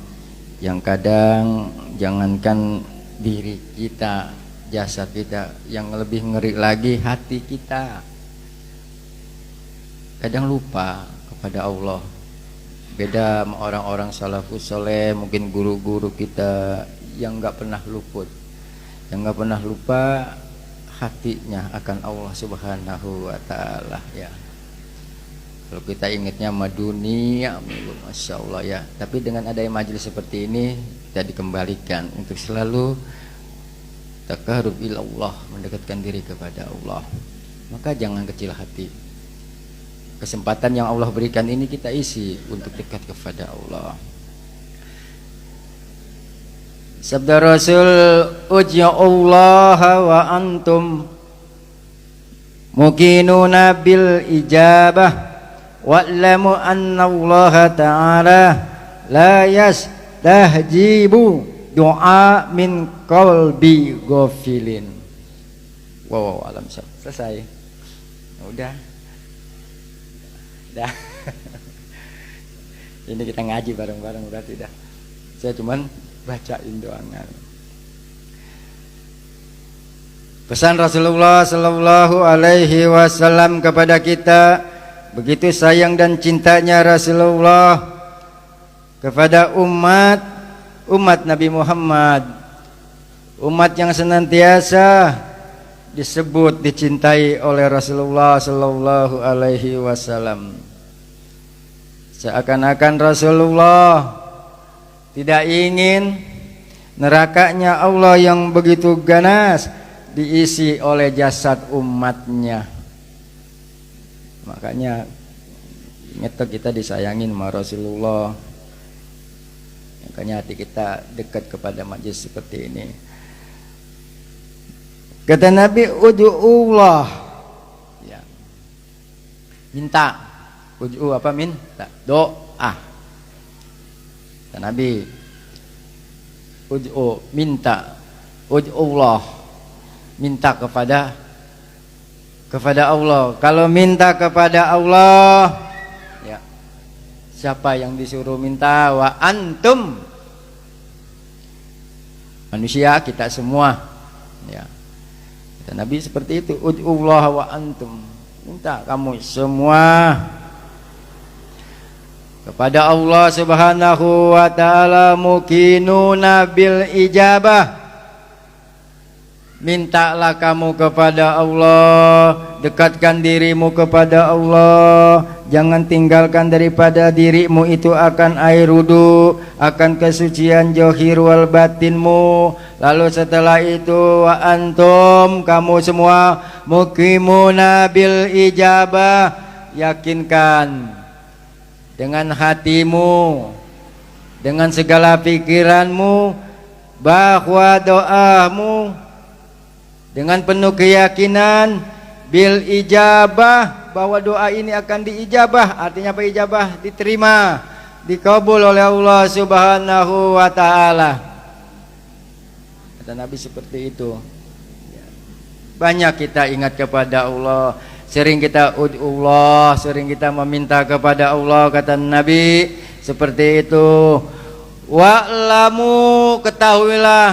yang kadang jangankan diri kita, jasad kita, yang lebih ngeri lagi hati kita kadang lupa kepada Allah. Beda sama orang-orang salafus soleh, mungkin guru-guru kita yang nggak pernah luput, yang nggak pernah lupa hatinya akan Allah Subhanahu wa taala ya. Kalau kita ingatnya sama dunia, masya Allah ya. Tapi dengan adanya majelis seperti ini, kita dikembalikan untuk selalu taqarrub ila Allah, mendekatkan diri kepada Allah. Maka jangan kecil hati. Kesempatan yang Allah berikan ini kita isi untuk dekat kepada Allah. Sabda Rasul, "Uj'allaha wa antum muqinuna bil ijabah wa'lamu anna Allah ta'ala la yastahjibu doa min qalbi ghafilin." Wow, alam selesai. Udah. Ini kita ngaji bareng-bareng berarti dah. Saya cuman bacain doanya. Pesan Rasulullah sallallahu alaihi wasallam kepada kita, begitu sayang dan cintanya Rasulullah kepada umat Nabi Muhammad, umat yang senantiasa disebut dicintai oleh Rasulullah sallallahu alaihi wasallam. Seakan-akan Rasulullah tidak ingin nerakanya Allah yang begitu ganas diisi oleh jasad umatnya. Makanya ingat kita disayangin sama Rasulullah. Makanya hati kita dekat kepada majlis seperti ini. Kata Nabi, ud'ullah ya. Minta. Ud'u apa minta? Doa. Kata Nabi, ud'u minta. Ud'ullah minta kepada Allah. Kalau minta kepada Allah ya, siapa yang disuruh minta? Wa antum, manusia kita semua ya. Kata Nabi seperti itu, ud'ullah wa antum, minta kamu semua kepada Allah Subhanahu wa taala, muqinuna bil ijabah. Mintalah kamu kepada Allah, dekatkan dirimu kepada Allah, jangan tinggalkan daripada dirimu itu akan air wudu, akan kesucian zahir wal batinmu. Lalu setelah itu wa antum, kamu semua muqimuna bil ijabah, yakinkan dengan hatimu, dengan segala pikiranmu bahwa doamu dengan penuh keyakinan bil ijabah, bahwa doa ini akan diijabah. Artinya apa ijabah? Diterima, dikabul oleh Allah Subhanahu wa taala. Kata Nabi seperti itu. Banyak kita ingat kepada Allah, sering kita ud'ullah, sering kita meminta kepada Allah. Kata Nabi seperti itu. Wa'lamu, ketahuilah,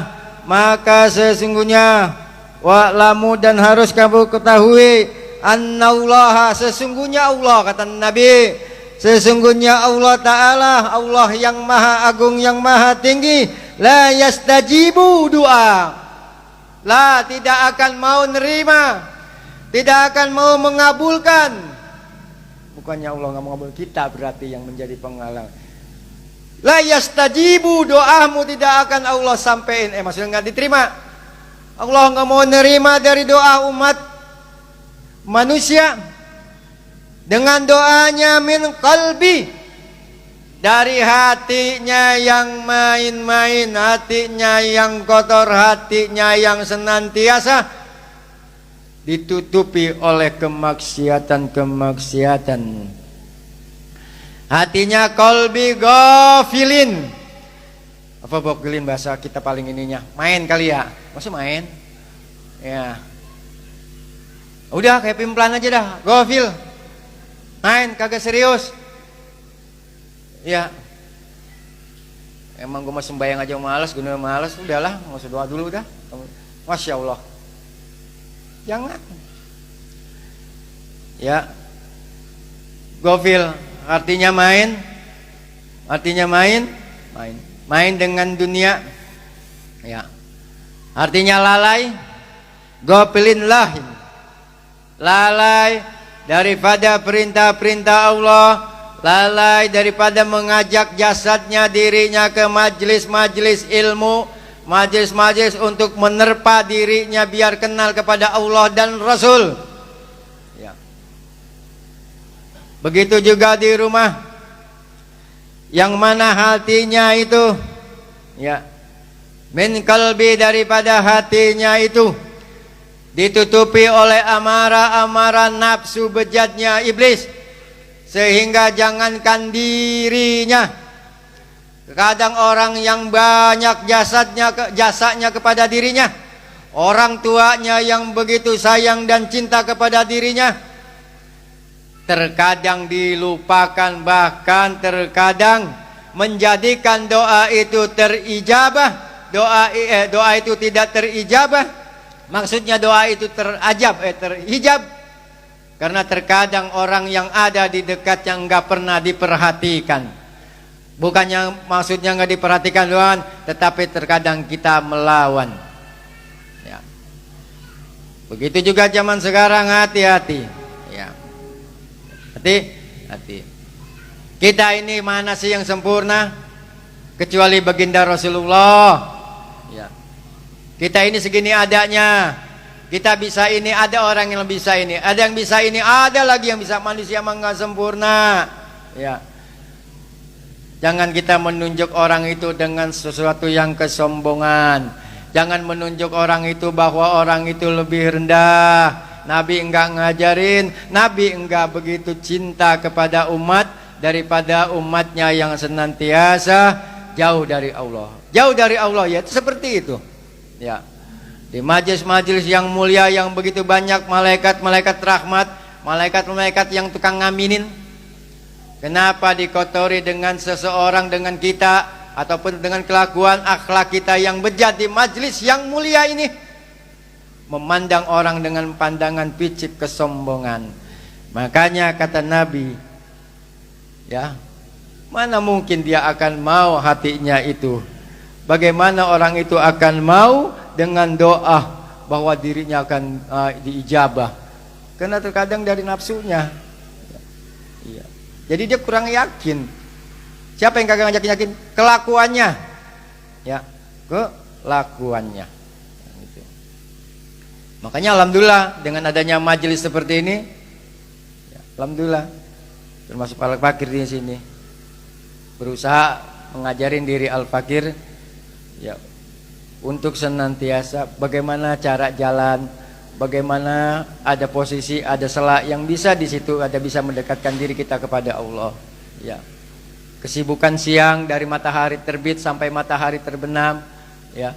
maka sesungguhnya wa'lamu, dan harus kamu ketahui, annallaha, sesungguhnya Allah, kata Nabi, sesungguhnya Allah Ta'ala, Allah yang maha agung, yang maha tinggi, la yastajibu doa, la tidak akan mau nerima tidak akan mau mengabulkan. Bukannya Allah nggak mengabulkan, kita berarti yang menjadi penghalang. La yastajibu, doamu tidak akan Allah sampein. Maksudnya nggak diterima. Allah nggak mau nerima dari doa umat manusia dengan doanya min qalbi, dari hatinya yang main-main, hatinya yang kotor, hatinya yang senantiasa ditutupi oleh kemaksiatan-kemaksiatan. Hatinya qalbi ghafilin. Apa ghafilin bahasa kita paling ininya? Main kali ya? Maksud main? Ya. Udah kayak pimplan aja dah, ghafil. Main kagak serius. Ya. Emang gue mau sembahyang aja malas, gue malas, udahlah, nggak usah doa dulu dah. Masya Allah. Jangan. Ya. Gofil artinya main. Artinya main. Main dengan dunia. Ya. Artinya lalai. Gofilin lahin. Lalai daripada perintah-perintah Allah. Lalai daripada mengajak jasadnya, dirinya ke majlis-majlis ilmu, majlis-majlis untuk menerpa dirinya biar kenal kepada Allah dan Rasul. Ya. Begitu juga di rumah, yang mana hatinya itu, ya, min qalbi, daripada hatinya itu ditutupi oleh amarah-amarah nafsu bejatnya iblis, sehingga jangankan dirinya. Kadang orang yang banyak jasanya kepada dirinya, orang tuanya yang begitu sayang dan cinta kepada dirinya, terkadang dilupakan, bahkan terkadang menjadikan doa itu terijabah. Doa itu tidak terijabah. Maksudnya doa itu terhijab. Karena terkadang orang yang ada di dekatnya enggak pernah diperhatikan. Bukannya maksudnya enggak diperhatikan doang, tetapi terkadang kita melawan. Ya. Begitu juga zaman sekarang, hati-hati. Ya. Hati-hati. Kita ini mana sih yang sempurna? Kecuali baginda Rasulullah. Ya. Kita ini segini adanya. Kita bisa ini, ada orang yang bisa ini, ada yang bisa ini, ada lagi yang bisa. Manusia memang nggak sempurna. Ya. Jangan kita menunjuk orang itu dengan sesuatu yang kesombongan. Jangan menunjuk orang itu bahwa orang itu lebih rendah. Nabi enggak ngajarin, Nabi enggak begitu cinta kepada umat daripada umatnya yang senantiasa jauh dari Allah. Jauh dari Allah, ya itu seperti itu. Ya. Di majelis-majelis yang mulia yang begitu banyak malaikat-malaikat rahmat, malaikat-malaikat yang tukang ngaminin. Kenapa dikotori dengan seseorang, dengan kita, ataupun dengan kelakuan akhlak kita yang bejat di majelis yang mulia ini? Memandang orang dengan pandangan picik kesombongan. Makanya kata Nabi, ya, mana mungkin dia akan mau hatinya itu? Bagaimana orang itu akan mau dengan doa bahwa dirinya akan diijabah? Karena terkadang dari nafsunya. Iya. Jadi dia kurang yakin. Siapa yang kagak yakin? Kelakuannya. Ya, kelakuannya. Gitu. Makanya alhamdulillah dengan adanya majelis seperti ini, ya, alhamdulillah, termasuk Al-Fakir di sini berusaha mengajarin diri Al-Fakir, ya, untuk senantiasa bagaimana cara jalan, bagaimana ada posisi, ada sela yang bisa di situ, ada bisa mendekatkan diri kita kepada Allah. Ya. Kesibukan siang dari matahari terbit sampai matahari terbenam, ya.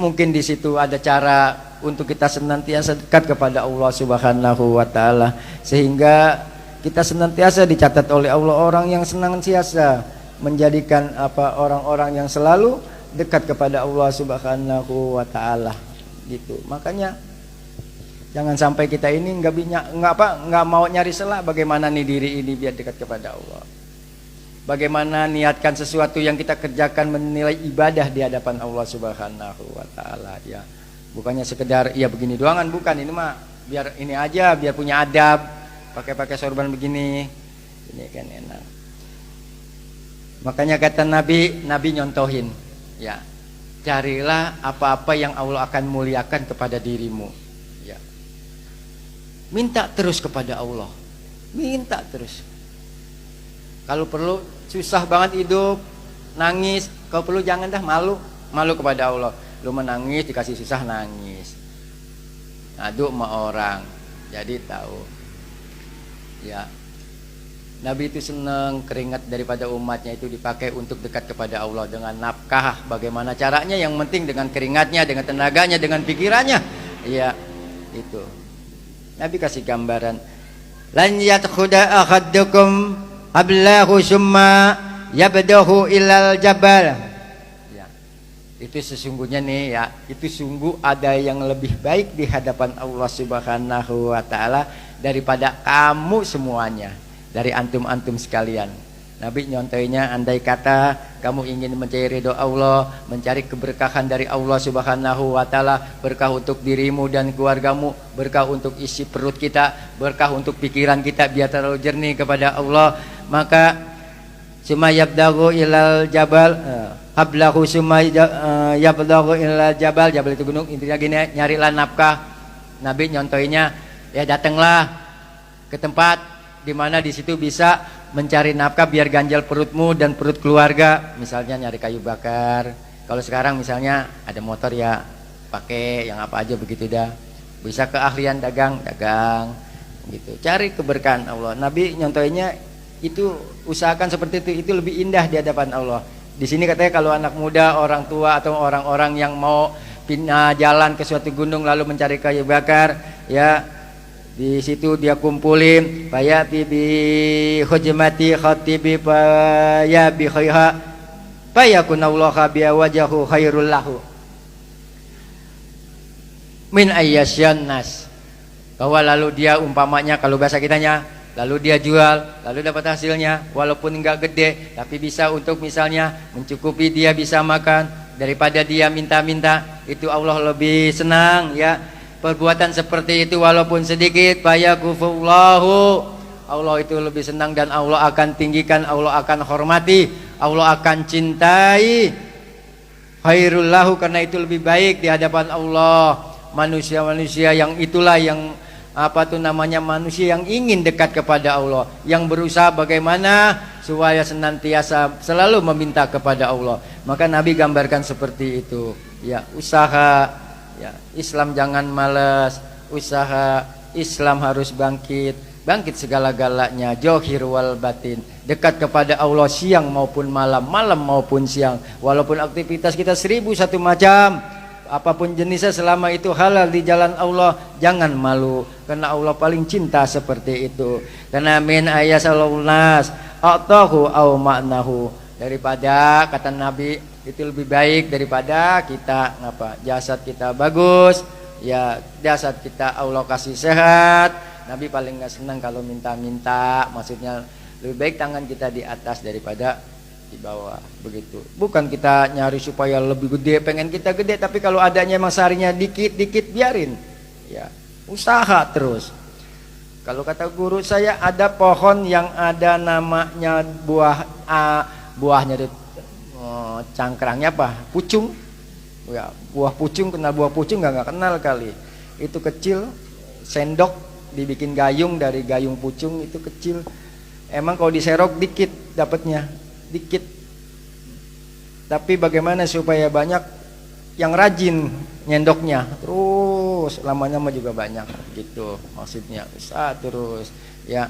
Mungkin di situ ada cara untuk kita senantiasa dekat kepada Allah Subhanahu wa taala, sehingga kita senantiasa dicatat oleh Allah orang yang senantiasa menjadikan orang-orang yang selalu dekat kepada Allah Subhanahu wa taala. Gitu. Makanya jangan sampai kita ini nggak mau nyari celah bagaimana nih diri ini biar dekat kepada Allah. Bagaimana niatkan sesuatu yang kita kerjakan menilai ibadah di hadapan Allah Subhanahu wa taala, ya. Bukannya sekedar ya begini doangan, bukan. Ini mah biar ini aja, biar punya adab, pakai sorban begini, ini kan enak. Makanya kata Nabi nyontohin, ya, carilah apa-apa yang Allah akan muliakan kepada dirimu, ya. Minta terus kepada Allah, minta terus. Kalau perlu susah banget hidup, nangis, kalau perlu jangan dah, malu kepada Allah. Lu menangis dikasih susah nangis, ngadu sama orang, jadi tahu, ya. Nabi itu senang keringat daripada umatnya itu dipakai untuk dekat kepada Allah dengan nafkah. Bagaimana caranya? Yang penting dengan keringatnya, dengan tenaganya, dengan pikirannya. Iya, itu. Nabi kasih gambaran. Lan yadkhuda ahadukum ablahu summa yabdahu ilal jabal. Ya. Itu sesungguhnya nih ya, itu sungguh ada yang lebih baik di hadapan Allah Subhanahu wa taala daripada kamu semuanya. Dari antum-antum sekalian. Nabi nyontohnya, andai kata kamu ingin mencari ridho Allah, mencari keberkahan dari Allah Subhanahu wa taala, berkah untuk dirimu dan keluargamu, berkah untuk isi perut kita, berkah untuk pikiran kita biar terlalu jernih kepada Allah, maka sumayyabdahu ilal jabal, hablahu sumayyabdahu ilal jabal, jabal itu gunung, intinya gini, nyarilah nafkah. Nabi nyontohnya, ya datanglah ke tempat di mana di situ bisa mencari nafkah biar ganjal perutmu dan perut keluarga. Misalnya nyari kayu bakar. Kalau sekarang misalnya ada motor ya pakai yang apa aja begitu dah. Bisa keahlian dagang gitu. Cari keberkahan Allah. Nabi nyontohnya itu, usahakan seperti itu lebih indah di hadapan Allah. Di sini katanya kalau anak muda, orang tua atau orang-orang yang mau pindah jalan ke suatu gunung lalu mencari kayu bakar, ya di situ dia kumpulin paya bi khujmati khatibi paya bi khaiha paya kunallaha bi wajahu khairul lahu min ayyasyan nas. Bahwa lalu dia umpamanya, kalau bahasa kitanya, lalu dia jual, lalu dapat hasilnya walaupun enggak gede tapi bisa untuk misalnya mencukupi dia bisa makan daripada dia minta-minta, itu Allah lebih senang, ya. Perbuatan seperti itu walaupun sedikit, fayakufullahu, Allah itu lebih senang dan Allah akan tinggikan, Allah akan hormati, Allah akan cintai. Khairul lahu, karena itu lebih baik di hadapan Allah. Manusia-manusia yang itulah yang manusia yang ingin dekat kepada Allah, yang berusaha bagaimana supaya senantiasa selalu meminta kepada Allah. Maka Nabi gambarkan seperti itu, ya, usaha. Ya, Islam jangan malas, usaha Islam harus bangkit segala-galanya, johir wal batin, dekat kepada Allah siang maupun malam maupun siang. Walaupun aktivitas kita 1001 macam, apapun jenisnya, selama itu halal di jalan Allah, jangan malu, karena Allah paling cinta seperti itu. Karena min ayasallahu nas atahu au ma'nahu, daripada kata Nabi itu lebih baik daripada kita jasad kita bagus, ya, jasad kita Allah kasih sehat. Nabi paling nggak senang kalau minta-minta, maksudnya lebih baik tangan kita di atas daripada di bawah, begitu. Bukan kita nyari supaya lebih gede, pengen kita gede, tapi kalau adanya emang seharinya dikit-dikit biarin, ya, usaha terus. Kalau kata guru saya, ada pohon yang ada namanya buahnya itu cangkrangnya apa? Pucung. Ya, buah pucung, kenal buah pucung nggak kenal kali. Itu kecil, sendok dibikin gayung dari gayung pucung, itu kecil. Emang kalau diserok dikit dapatnya, dikit. Tapi bagaimana supaya banyak yang rajin nyendoknya? Terus lama-lama juga banyak gitu. Maksudnya usaha terus, ya.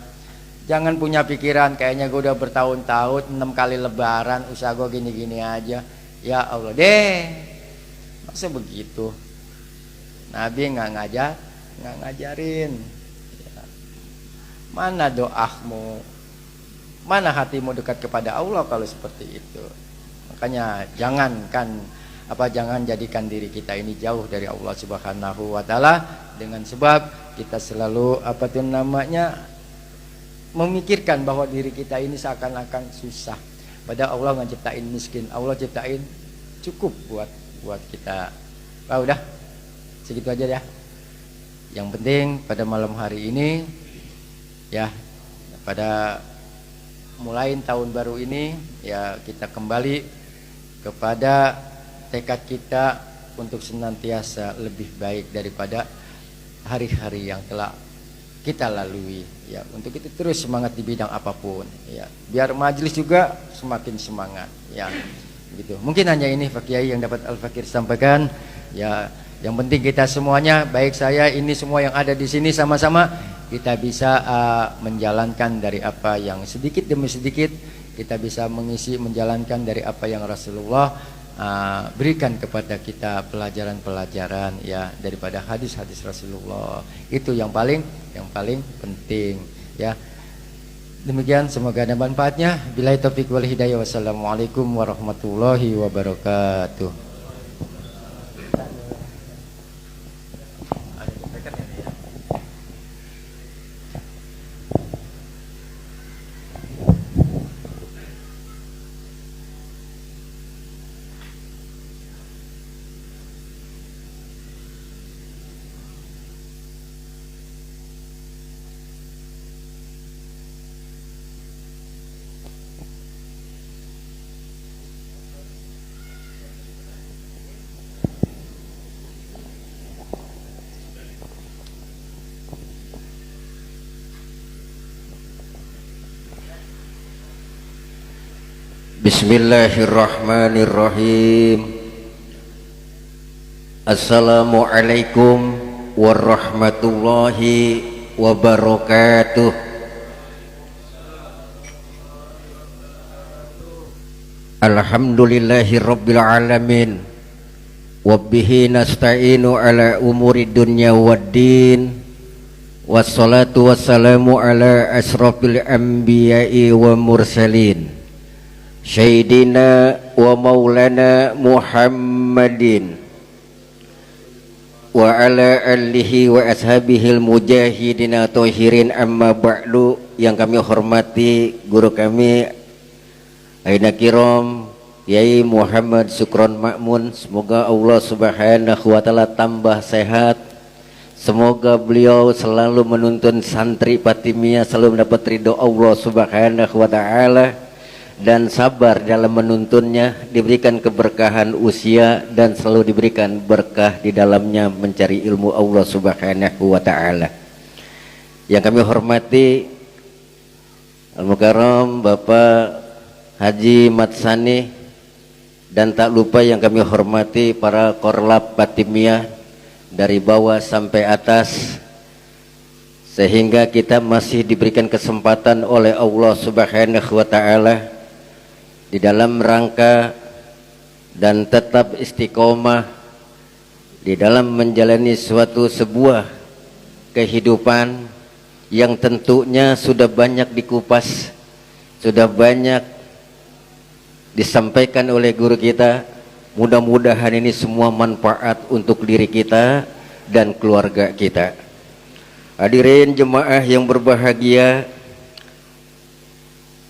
Jangan punya pikiran kayaknya gue udah bertahun-tahun 6 kali lebaran usaha gue gini-gini aja. Ya Allah deh, masa begitu? Nabi nggak ngajarin. Ya. Mana doamu? Mana hatimu dekat kepada Allah kalau seperti itu? Makanya jangan jadikan diri kita ini jauh dari Allah Subhanahu wa taala dengan sebab kita selalu memikirkan bahwa diri kita ini seakan-akan susah. Padahal Allah nggak ciptain miskin, Allah ciptain cukup buat kita. Udah segitu aja ya. Yang penting pada malam hari ini ya, pada mulai tahun baru ini ya, kita kembali kepada tekad kita untuk senantiasa lebih baik daripada hari-hari yang telah kita lalui ya. Untuk itu terus semangat di bidang apapun ya, biar majelis juga semakin semangat ya, gitu. Mungkin hanya ini Pak Kiai yang dapat Al-Fakir sampaikan ya. Yang penting kita semuanya, baik saya, ini semua yang ada di sini, sama-sama kita bisa menjalankan dari apa yang sedikit demi sedikit kita bisa mengisi, menjalankan dari apa yang Rasulullah berikan kepada kita, pelajaran-pelajaran ya daripada hadis-hadis Rasulullah. Itu yang paling penting ya. Demikian, semoga ada manfaatnya. Billahi taufiq wal hidayah. Wassalamualaikum warahmatullahi wabarakatuh. Bismillahirrahmanirrahim. Assalamualaikum warahmatullahi wabarakatuh. Alhamdulillahi rabbil alamin. Wabbihi nasta'inu ala umuri dunya waddin. Wassalatu wassalamu ala asrafil anbiya'i wa mursalin, Sayyidina wa maulana Muhammadin wa ala alihi wa ashabihil mujahidina tohirin, amma ba'du. Yang kami hormati guru kami Aina Kiram Yai Muhammad Sukron Ma'mun, semoga Allah subhanahu wa ta'ala tambah sehat, semoga beliau selalu menuntun santri Fatimiyah, selalu mendapat ridho Allah subhanahu wa ta'ala dan sabar dalam menuntunnya, diberikan keberkahan usia dan selalu diberikan berkah di dalamnya mencari ilmu Allah subhanahu wa ta'ala. Yang kami hormati Al-Mukarram Bapak Haji Matsani, dan tak lupa yang kami hormati para korlap Fatimiyah dari bawah sampai atas, sehingga kita masih diberikan kesempatan oleh Allah subhanahu wa ta'ala di dalam rangka dan tetap istiqomah di dalam menjalani sebuah kehidupan yang tentunya sudah banyak dikupas, sudah banyak disampaikan oleh guru kita. Mudah-mudahan ini semua manfaat untuk diri kita dan keluarga kita. Hadirin jemaah yang berbahagia,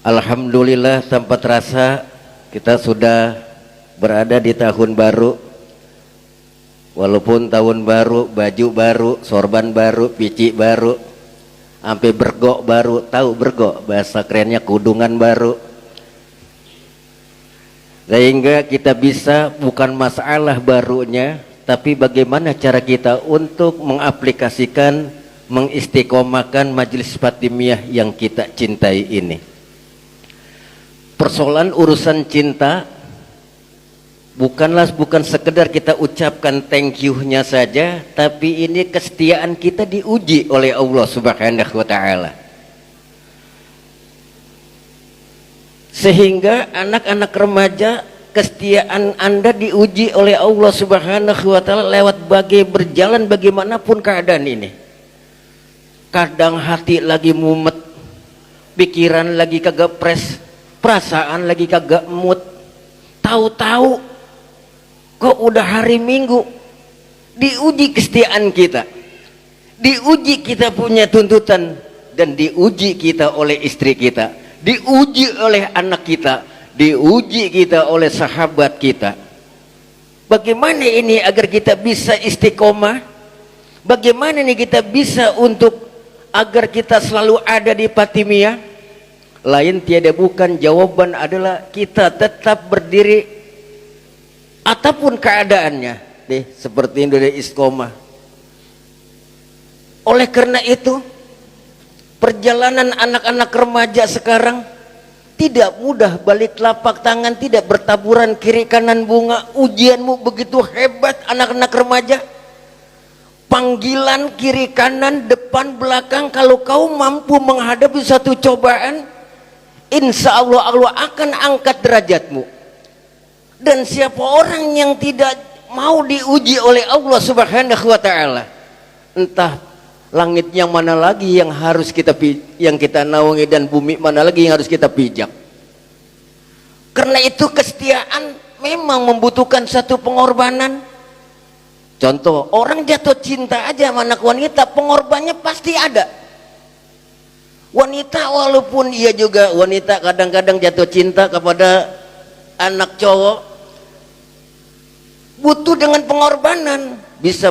alhamdulillah tanpa terasa kita sudah berada di tahun baru. Walaupun tahun baru, baju baru, sorban baru, pici baru, sampai bergok baru. Tahu bergok? Bahasa kerennya kudungan baru. Sehingga kita bisa, bukan masalah barunya, tapi bagaimana cara kita untuk mengaplikasikan, mengistiqomahkan majelis Fatimiyah yang kita cintai ini. Persoalan urusan cinta bukan sekedar kita ucapkan thank you-nya saja, tapi ini kesetiaan kita diuji oleh Allah subhanahu wa ta'ala. Sehingga anak-anak remaja, kesetiaan Anda diuji oleh Allah subhanahu wa ta'ala lewat berjalan bagaimanapun keadaan ini. Kadang hati lagi mumet, pikiran lagi kagak pres, perasaan lagi kagak mood. Tahu-tahu kok udah hari Minggu, diuji kesetiaan kita, diuji kita punya tuntutan, dan diuji kita oleh istri kita, diuji oleh anak kita, diuji kita oleh sahabat kita. Bagaimana ini agar kita bisa istiqomah? Bagaimana nih kita bisa untuk agar kita selalu ada di Fatimiyah? Lain tiada bukan, jawaban adalah kita tetap berdiri apapun keadaannya deh, seperti ini dari istiqomah. Oleh karena itu, perjalanan anak-anak remaja sekarang tidak mudah, balik telapak tangan tidak bertaburan kiri kanan bunga. Ujianmu begitu hebat anak-anak remaja, panggilan kiri kanan depan belakang. Kalau kau mampu menghadapi satu cobaan, insya Allah Allah akan angkat derajatmu. Dan siapa orang yang tidak mau diuji oleh Allah Subhanahu wa ta'ala, entah langit yang mana lagi yang harus kita naungi, dan bumi mana lagi yang harus kita pijak. Karena itu kesetiaan memang membutuhkan satu pengorbanan. Contoh, orang jatuh cinta aja sama anak wanita, pengorbannya pasti ada. Wanita walaupun ia juga wanita kadang-kadang jatuh cinta kepada anak cowok, butuh dengan pengorbanan. Bisa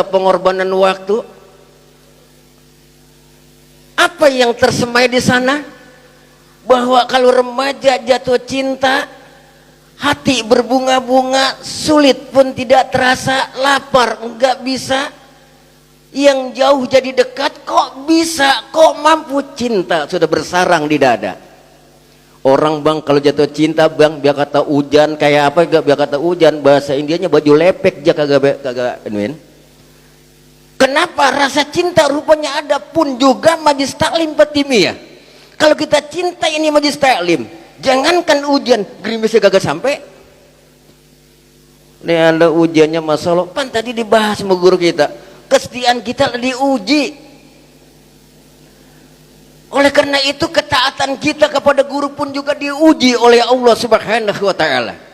pengorbanan waktu. Apa yang tersemai di sana? Bahwa kalau remaja jatuh cinta, hati berbunga-bunga, sulit pun tidak terasa, lapar enggak bisa, yang jauh jadi dekat, kok bisa, kok mampu, cinta sudah bersarang di dada. Orang bang kalau jatuh cinta bang, biar kata hujan kayak apa, biar kata hujan bahasa Indianya baju lepek aja kagak anuin. Kenapa? Rasa cinta rupanya ada. Pun juga majlis taklim Fatimiyah. Kalau kita cinta ini majlis taklim, jangankan ujian, gerimisnya kagak sampai. Ini ada ujiannya masalah. Pan tadi dibahas sama guru kita, kesetiaan kita diuji. Oleh karena itu ketaatan kita kepada guru pun juga diuji oleh Allah Subhanahu wa ta'ala.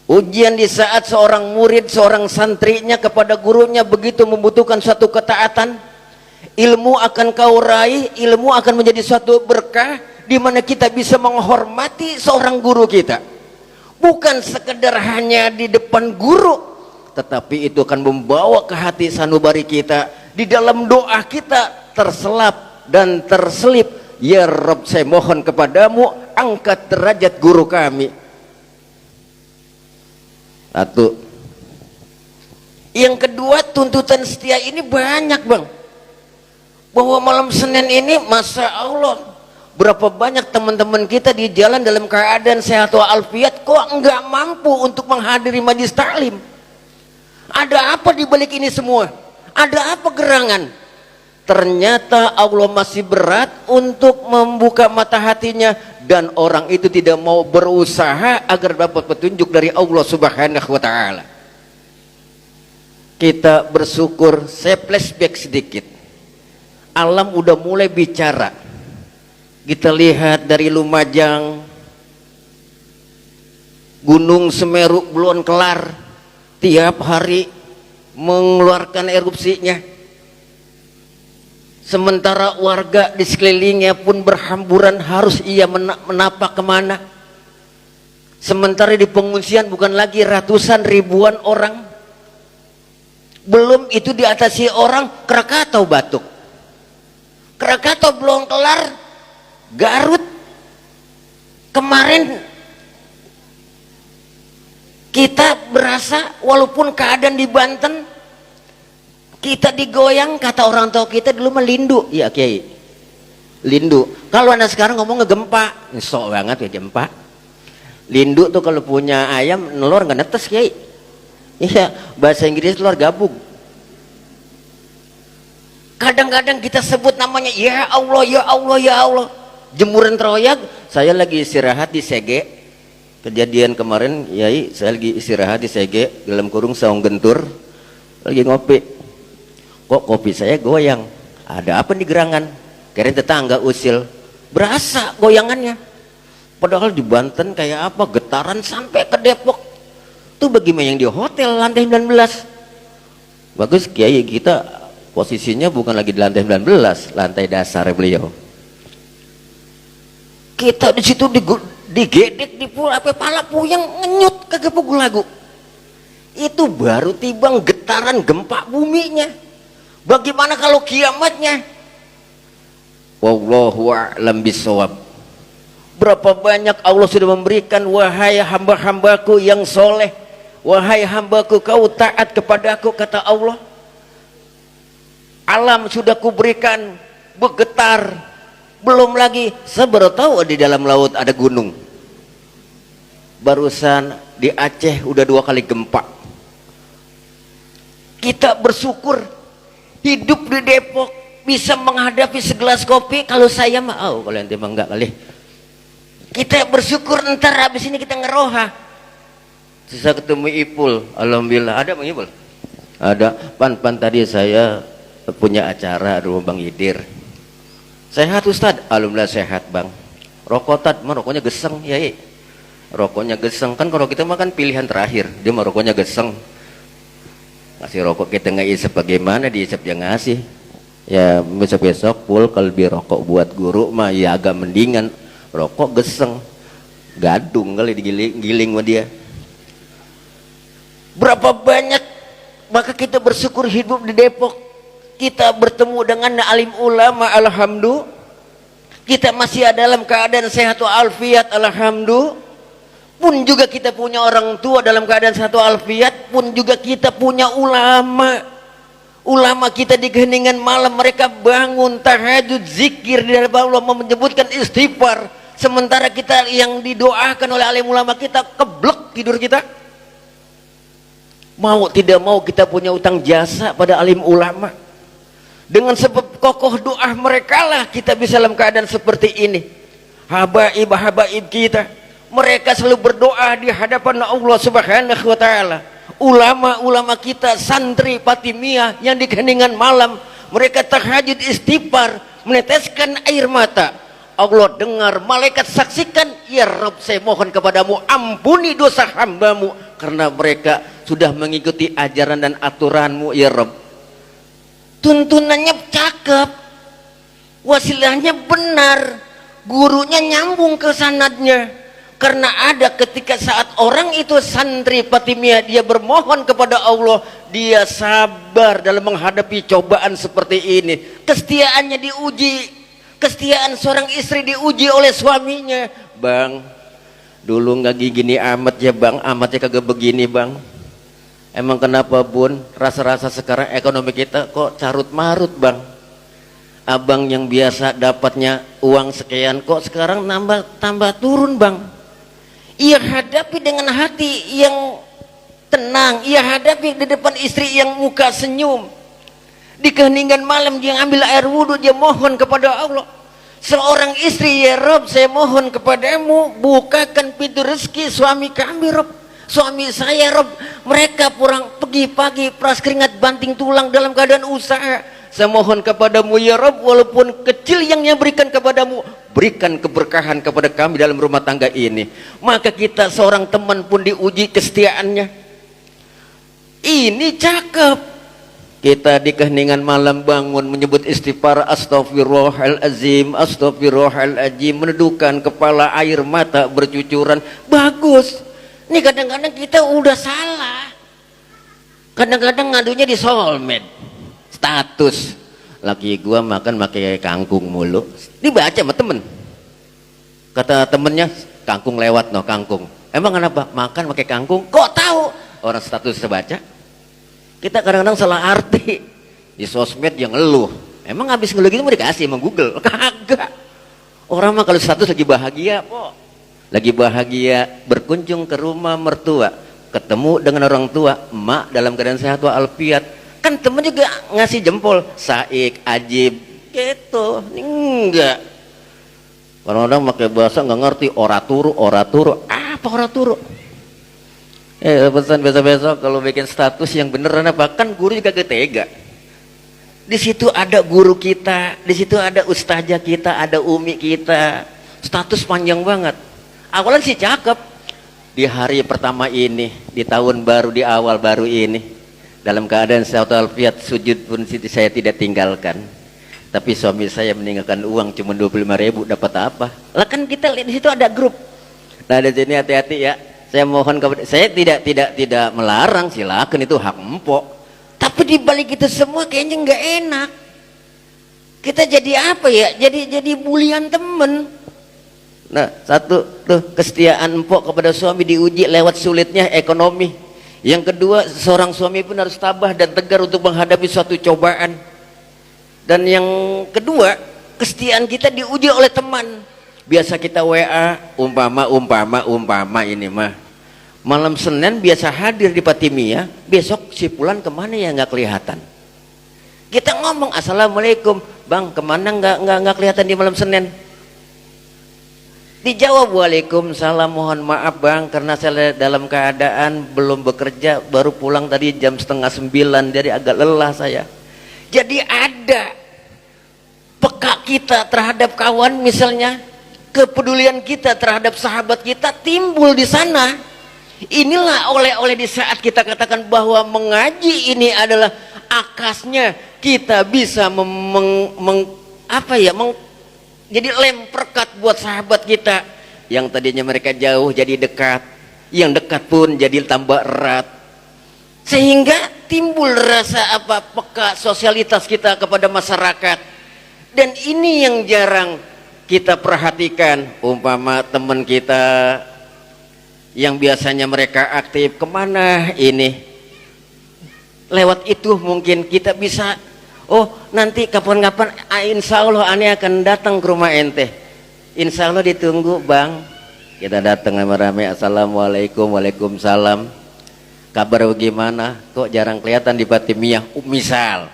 Ujian di saat seorang murid, seorang santrinya kepada gurunya begitu membutuhkan suatu ketaatan, ilmu akan kau raih, ilmu akan menjadi suatu berkah di mana kita bisa menghormati seorang guru kita. Bukan sekedar hanya di depan guru, tetapi itu akan membawa ke hati sanubari kita. Di dalam doa kita terselap dan terselip, ya Rabb, saya mohon kepadamu angkat derajat guru kami. Satu. Yang kedua, tuntutan setia ini banyak bang. Bahwa malam Senin ini, Masya Allah, berapa banyak teman-teman kita di jalan dalam keadaan sehat walafiat, kok enggak mampu untuk menghadiri majlis taklim. Ada apa di balik ini semua? Ada apa gerangan? Ternyata Allah masih berat untuk membuka mata hatinya, dan orang itu tidak mau berusaha agar dapat petunjuk dari Allah Subhanahu wa ta'ala. Kita bersyukur. Saya flashback sedikit. Alam udah mulai bicara. Kita lihat dari Lumajang, Gunung Semeru belum kelar, tiap hari mengeluarkan erupsinya. Sementara warga di sekelilingnya pun berhamburan, harus ia menapak kemana. Sementara di pengungsian bukan lagi ratusan ribuan orang, belum itu diatasi orang Krakatau batuk. Krakatau belum kelar, Garut kemarin kita berasa walaupun keadaan di Banten kita digoyang, kata orang tua kita dulu mah lindu, ya Kiai, lindu. Kalau anak sekarang ngomong ngegempa, sok banget ya gempa. Lindu tuh kalau punya ayam nelor nggak netes Kiai. Iya, bahasa Inggris telur gabung. Kadang-kadang kita sebut namanya, ya Allah, ya Allah, ya Allah. Jemuran teroyak, saya lagi istirahat di Sege. Kejadian kemarin, Yai, saya lagi istirahat di Sege, dalam kurung saung gentur, lagi ngopi. Kok kopi saya goyang? Ada apa nih gerangan? Kirain tetangga usil. Berasa goyangannya. Padahal di Banten kayak apa? Getaran sampai ke Depok. Itu bagaimana yang di hotel lantai 19. Bagus Kiai, kita posisinya bukan lagi di lantai 19, lantai dasar beliau. Kita di situ digedek, di pula apa pala puyeng, ngenyut kagak pukul lagu. Itu baru tibang getaran gempa buminya. Bagaimana kalau kiamatnya? Wallahu a'lam bishawab. Berapa banyak Allah sudah memberikan, wahai hamba-hambaku yang soleh, wahai hambaku kau taat kepadaku, kata Allah. Alam sudah kuberikan bergetar. Belum lagi seberapa tahu di dalam laut ada gunung. Barusan di Aceh udah 2 kali gempa. Kita bersyukur hidup di Depok bisa menghadapi segelas kopi. Kalau saya mah, kalau ente mah enggak kali. Kita bersyukur, ntar habis ini kita ngeroha. Sisa ketemu Ipul, alhamdulillah. Ada Bang Ipul? Ada. Pan tadi saya punya acara rumah Bang Idir. Sehat Ustad? Alhamdulillah sehat Bang. Rokok tad, mah rokoknya geseng ya. Rokoknya geseng kan, kalau kita makan pilihan terakhir. Dia mah rokoknya geseng. Ngasih rokok kita nggak isep, bagaimana diisep yang ngasih. Ya besok pul kalau beli rokok buat guru mah ya agak mendingan. Rokok geseng, gadung kali digiling sama dia. Berapa banyak, maka kita bersyukur hidup di Depok. Kita bertemu dengan alim ulama, alhamdulillah. Kita masih dalam keadaan sehat walafiat, alhamdulillah. Pun juga kita punya orang tua dalam keadaan sehat walafiat. Pun juga kita punya ulama. Ulama kita di keheningan malam mereka bangun tahajud, zikir di hadapan Allah, menyebutkan istighfar. Sementara kita yang didoakan oleh alim ulama kita keblek tidur kita. Mau tidak mau kita punya utang jasa pada alim ulama. Dengan sebab kokoh doa mereka lah kita bisa dalam keadaan seperti ini. Habaib kita, mereka selalu berdoa di hadapan Allah Subhanahu wa taala. Ulama-ulama kita, santri Fatimiyah yang di keheningan malam, mereka tahajud istighfar, meneteskan air mata. Allah dengar, malaikat saksikan, ya Rabb saya mohon kepadamu ampuni dosa hambamu, karena mereka sudah mengikuti ajaran dan aturanmu ya Rabb. Tuntunannya cakep, wasilahnya benar, gurunya nyambung ke sanadnya. Karena ada ketika saat orang itu santri Fatimiyah, dia bermohon kepada Allah, dia sabar dalam menghadapi cobaan seperti ini. Kesetiaannya diuji, kesetiaan seorang istri diuji oleh suaminya. Bang, dulu nggak gini amat ya bang, amatnya kagak begini bang. Emang kenapa bun? Rasa-rasa sekarang ekonomi kita kok carut marut bang. Abang yang biasa dapatnya uang sekian kok sekarang tambah turun bang. Ia hadapi dengan hati yang tenang, ia hadapi di depan istri yang muka senyum. Di keheningan malam dia ambil air wudhu, dia mohon kepada Allah. Seorang istri, ya Rob saya mohon kepadamu bukakan pintu rezeki suami kami Rob. Suami saya Rob, mereka pulang pergi pagi peras keringat banting tulang dalam keadaan usaha. Saya mohon kepadamu ya Rob, walaupun kecil yang berikan kepadamu, berikan keberkahan kepada kami dalam rumah tangga ini. Maka kita seorang teman pun diuji kesetiaannya. Ini cakep. Kita di keheningan malam bangun menyebut istighfar, astaghfirullahalazim, astaghfirullahalazim, meneduhkan kepala, air mata bercucuran. Bagus. Ini kadang-kadang kita udah salah. Kadang-kadang ngadunya di soulmate. Status laki gua makan pakai kangkung mulu, dibaca sama temen, kata temennya kangkung lewat no kangkung, emang kenapa makan pakai kangkung, kok tahu orang status baca. Kita kadang-kadang salah arti di sosmed yang ngeluh, emang habis ngeluh gitu mau dikasih sama Google, kagak. Orang mah kalau status lagi bahagia kok, lagi bahagia berkunjung ke rumah mertua, ketemu dengan orang tua, emak dalam keadaan sehat walafiat. Kan temen juga ngasih jempol, saik, ajib, gitu. Enggak. Orang-orang pakai bahasa nggak ngerti, oraturu, apa oraturu? Pesan besok-besok kalau bikin status yang beneran apa? Kan guru juga ketega. Di situ ada guru kita, di situ ada ustazah kita, ada umi kita. Status panjang banget. Awalan sih cakep. Di hari pertama ini, di tahun baru, di awal baru ini. Dalam keadaan sehat walafiat, sujud pun saya tidak tinggalkan. Tapi suami saya meninggalkan uang cuma 25.000, dapat apa? Lah kan kita lihat di situ ada grup. Nah di sini hati-hati ya, Saya mohon kepada, saya tidak melarang, silakan, itu hak empok. Tapi di balik itu semua kayaknya nggak enak. Kita jadi apa ya? Jadi bulian temen. Nah, satu tuh, kesetiaan empok kepada suami diuji lewat sulitnya ekonomi. Yang kedua, seorang suami pun harus tabah dan tegar untuk menghadapi suatu cobaan. Dan yang kedua, kesetiaan kita diuji oleh teman. Biasa kita WA, umpama ini mah. Malam Senin biasa hadir di Fatimiyah, besok si Fulan kemana ya nggak kelihatan. Kita ngomong assalamualaikum, bang kemana nggak kelihatan di malam Senin. Dijawab waalaikumsalam, mohon maaf bang karena saya dalam keadaan belum bekerja, baru pulang tadi jam 8:30, jadi agak lelah saya. Jadi ada peka kita terhadap kawan misalnya, kepedulian kita terhadap sahabat kita timbul di sana. Inilah oleh-oleh di saat kita katakan bahwa mengaji ini adalah akasnya kita bisa jadi lem perkat buat sahabat kita yang tadinya mereka jauh jadi dekat, yang dekat pun jadi tambah erat, sehingga timbul rasa peka sosialitas kita kepada masyarakat. Dan ini yang jarang kita perhatikan. Umpama teman kita yang biasanya mereka aktif kemana ini, lewat itu mungkin kita bisa, oh nanti kapan-kapan insya Allah aneh akan datang ke rumah ente, insya Allah ditunggu bang. Kita datang rame-rame, assalamualaikum, waalaikumsalam, kabar bagaimana, kok jarang kelihatan di Fatimiyah. Misal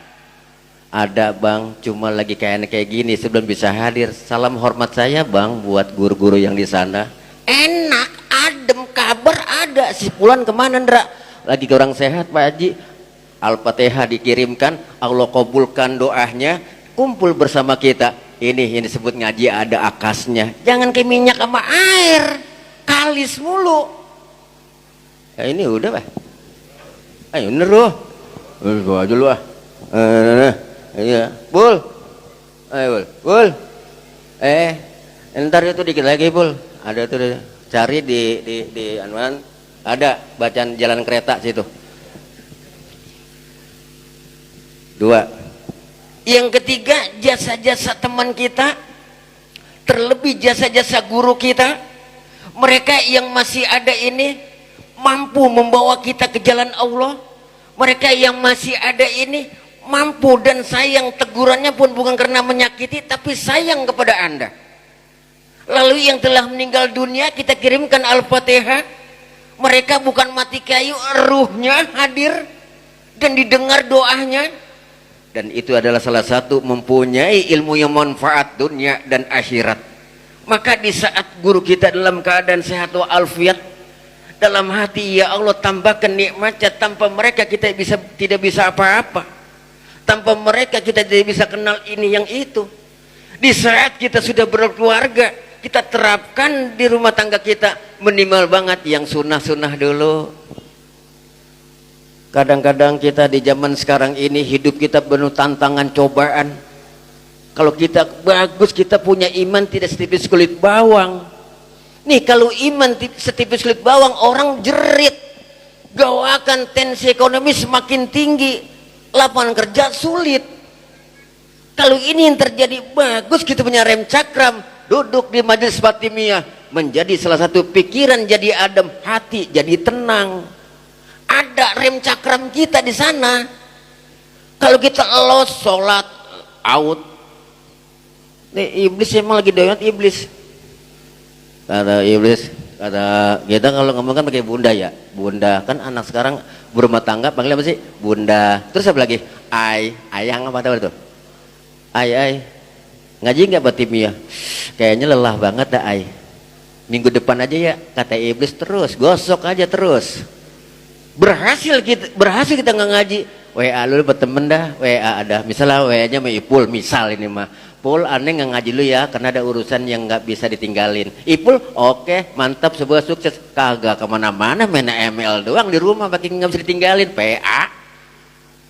ada bang, cuma lagi kayak gini sebelum bisa hadir, salam hormat saya bang buat guru-guru yang di sana. Enak, adem, kabar ada, si Fulan kemana Ndra, lagi kurang sehat Pak Haji. Al-Fatihah dikirimkan, Allah kabulkan doanya, kumpul bersama kita. Ini disebut ngaji ada akasnya. Jangan kayak minyak sama air, kalis mulu. Ini udah Pak, ayo neruh, bawa aja lu ah. Iya, Bul. Ayo, Bul. Ntar itu dikit lagi, Bul. Ada tuh, cari di anuan, ada bacaan jalan kereta situ. 2. Yang ketiga, jasa-jasa teman kita, terlebih jasa-jasa guru kita. Mereka yang masih ada ini mampu membawa kita ke jalan Allah. Mereka yang masih ada ini mampu dan sayang, tegurannya pun bukan karena menyakiti tapi sayang kepada Anda. Lalu yang telah meninggal dunia kita kirimkan Al-Fatihah. Mereka bukan mati kayu, ruhnya hadir dan didengar doanya. Dan itu adalah salah satu mempunyai ilmu yang manfaat dunia dan akhirat. Maka di saat guru kita dalam keadaan sehat walafiat, dalam hati ya Allah tambahkan nikmatnya, tanpa mereka kita tidak bisa apa-apa. Tanpa mereka kita tidak bisa kenal ini yang itu. Di saat kita sudah berkeluarga, kita terapkan di rumah tangga kita minimal banget yang sunnah-sunnah dulu. Kadang-kadang kita di zaman sekarang ini hidup kita penuh tantangan, cobaan. Kalau kita bagus, kita punya iman tidak setipis kulit bawang. Nih kalau iman setipis kulit bawang, orang jerit, gawakan tensi ekonomi semakin tinggi, lapangan kerja sulit. Kalau ini yang terjadi, bagus kita punya rem cakram, duduk di majelis Fatimiyah, menjadi salah satu pikiran jadi adem, hati jadi tenang. Ada rem cakram kita di sana. Kalau kita los sholat out, nih iblis emang lagi doyan iblis. Kata iblis, kata kita kalau ngomong kan pakai bunda ya, bunda kan anak sekarang berumah tangga panggil apa sih? Bunda. Terus apa lagi? Ayang apa tahu itu? Ay. Ngaji nggak Fatimiyah? Kayaknya lelah banget dah ay. Minggu depan aja ya, kata iblis. Terus gosok aja terus. Berhasil kita nggak ngaji. WA lu bertemen dah, WA ada. Misalnya WA-nya sama Ipul, misal ini mah. Pul, aneh nggak ngaji lu ya, karena ada urusan yang nggak bisa ditinggalin. Ipul, oke, mantap, sebuah sukses. Kagak kemana-mana, main ML doang di rumah, makin nggak bisa ditinggalin. PA,